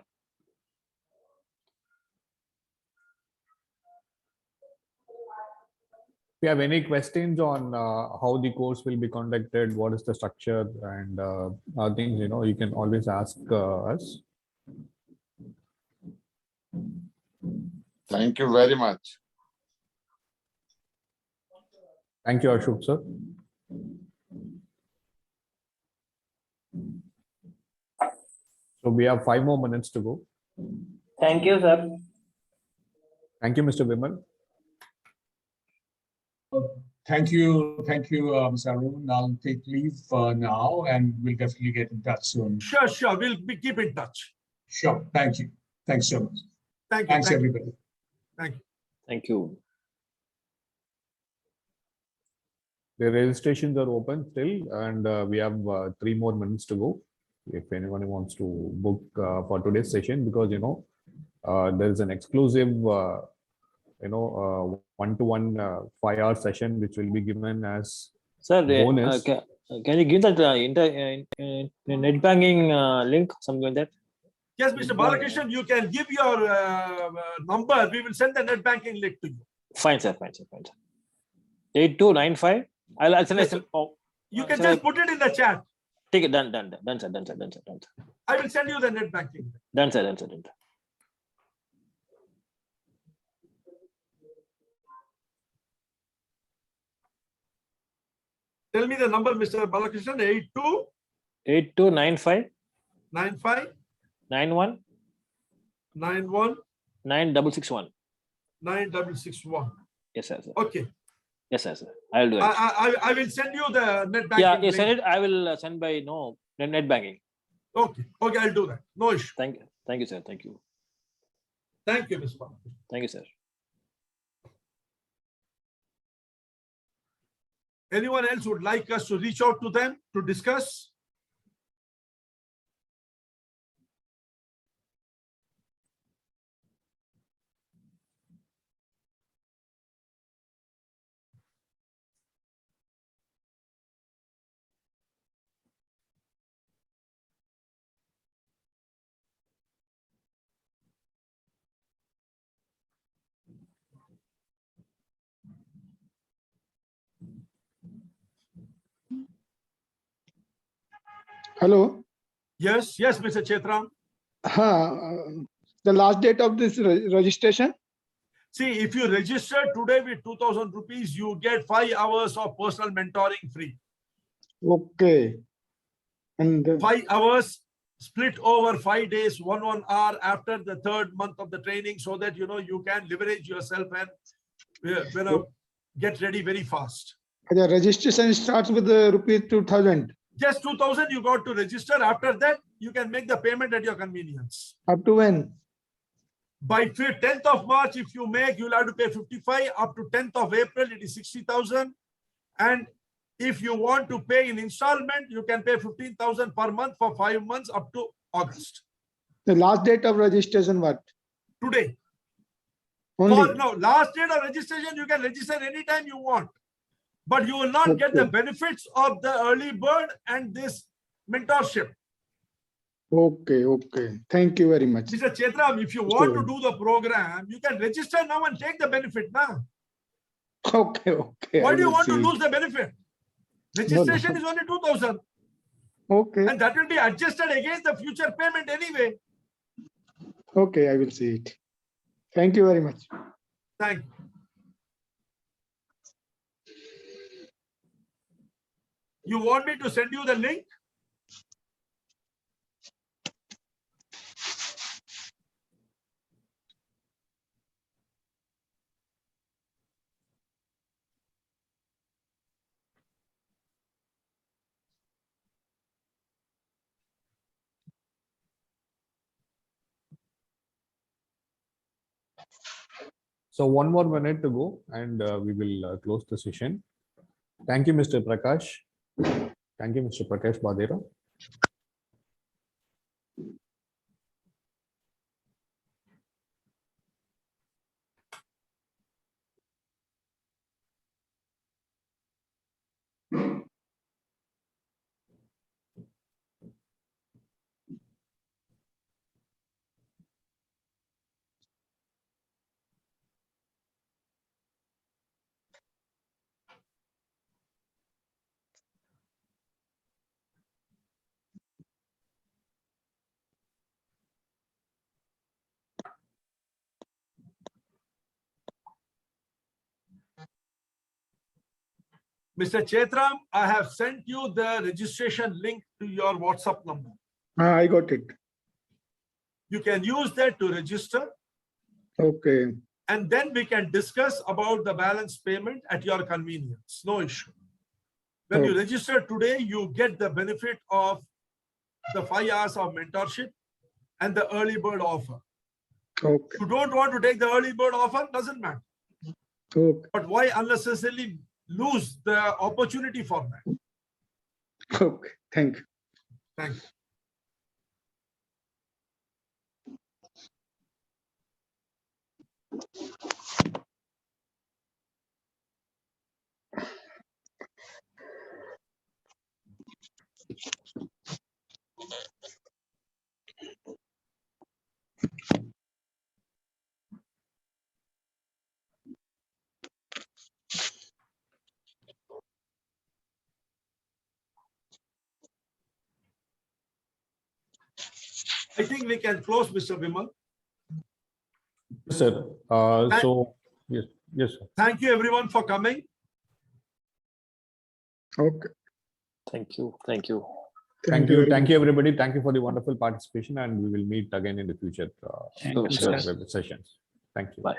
you have any questions on how the course will be conducted, what is the structure, and things, you can always ask us. Thank you very much. Thank you, Ashok sir. So we have 5 more minutes to go. Thank you, sir. Thank you, Mr. Vimal. Thank you, Mr. Arun. I'll take leave now, and we'll definitely get in touch soon. Sure. We'll keep in touch. Sure. Thank you. Thanks so much. Thank you. Thanks, everybody. Thank you. Thank you. The registrations are open still, and we have 3 more minutes to go. If anyone wants to book for today's session, because there is an exclusive, one-to-one 5-hour session which will be given as Sir, bonus. can you give that net banking link, something like that? Yes, Mr. Balakrishnan, you can give your number. We will send the net banking link to you. Fine, sir. 8295. I'll send Yes, it. You can just put it in the chat. Take it. Done, sir. I will send you the net banking. Done, sir. Tell me the number, Mr. Balakrishnan. 8295 95 91 91 9661. 9661. Yes, sir. Okay. Yes, sir. I'll do it. I will send you the net banking. Yeah, you link. send it. I will send by net banking. Okay, I'll do that. No issue. Thank you, sir. Thank you. Thank you, Mr. Balakrishnan. Thank you, sir. Anyone else would like us to reach out to them to discuss? Hello. Yes, Mr. Chetram. The last date of this registration? See, if you register today with 2,000 rupees, you get 5 hours of personal mentoring free. Okay. And 5 hours split over 5 days, 1 hour after the 3rd month of the training, so that you can leverage yourself and get ready very fast. the registration starts with the rupees 2,000. Just 2,000 you got to register. After that, you can make the payment at your convenience. Up to when? By 10th of March, if you make, you'll have to pay 55. Up to 10th of April, it is 60,000. And if you want to pay in installment, you can pay 15,000 per month for 5 months up to August. The last date of registration what? Today. Only. No, last date of registration, you can register anytime you want. But you will not get the benefits of the early bird and this mentorship. Okay. Thank you very much. Mr. Chetram, if you want to do the program, you can register now and take the benefit now. Okay. Why do you want to lose the benefit? Registration is only 2,000. Okay. And that will be adjusted against the future payment anyway. Okay, I will see it. Thank you very much. Thank you. You want me to send you the link? So 1 more minute to go, and we will close the session. Thank you, Mr. Prakash. Thank you, Mr. Prakash Badera. Mr. Chetram, I have sent you the registration link to your WhatsApp number. I got it. You can use that to register, Okay. and then we can discuss about the balance payment at your convenience. No issue. When you Okay. register today, you get the benefit of the 5 hours of mentorship and the early bird offer. Okay. You don't want to take the early bird offer, doesn't matter. Okay. But why unnecessarily lose the opportunity for that? Okay. Thank you. Thank you. I think we can close, Mr. Vimal. Yes, sir. So, yes, yes, sir. Thank you everyone for coming. Okay. Thank you. Thank you. Thank very you. Thank much. you, everybody. Thank you for the wonderful participation, and we will meet again in the future Sure, sure. sessions. Thank you. Bye.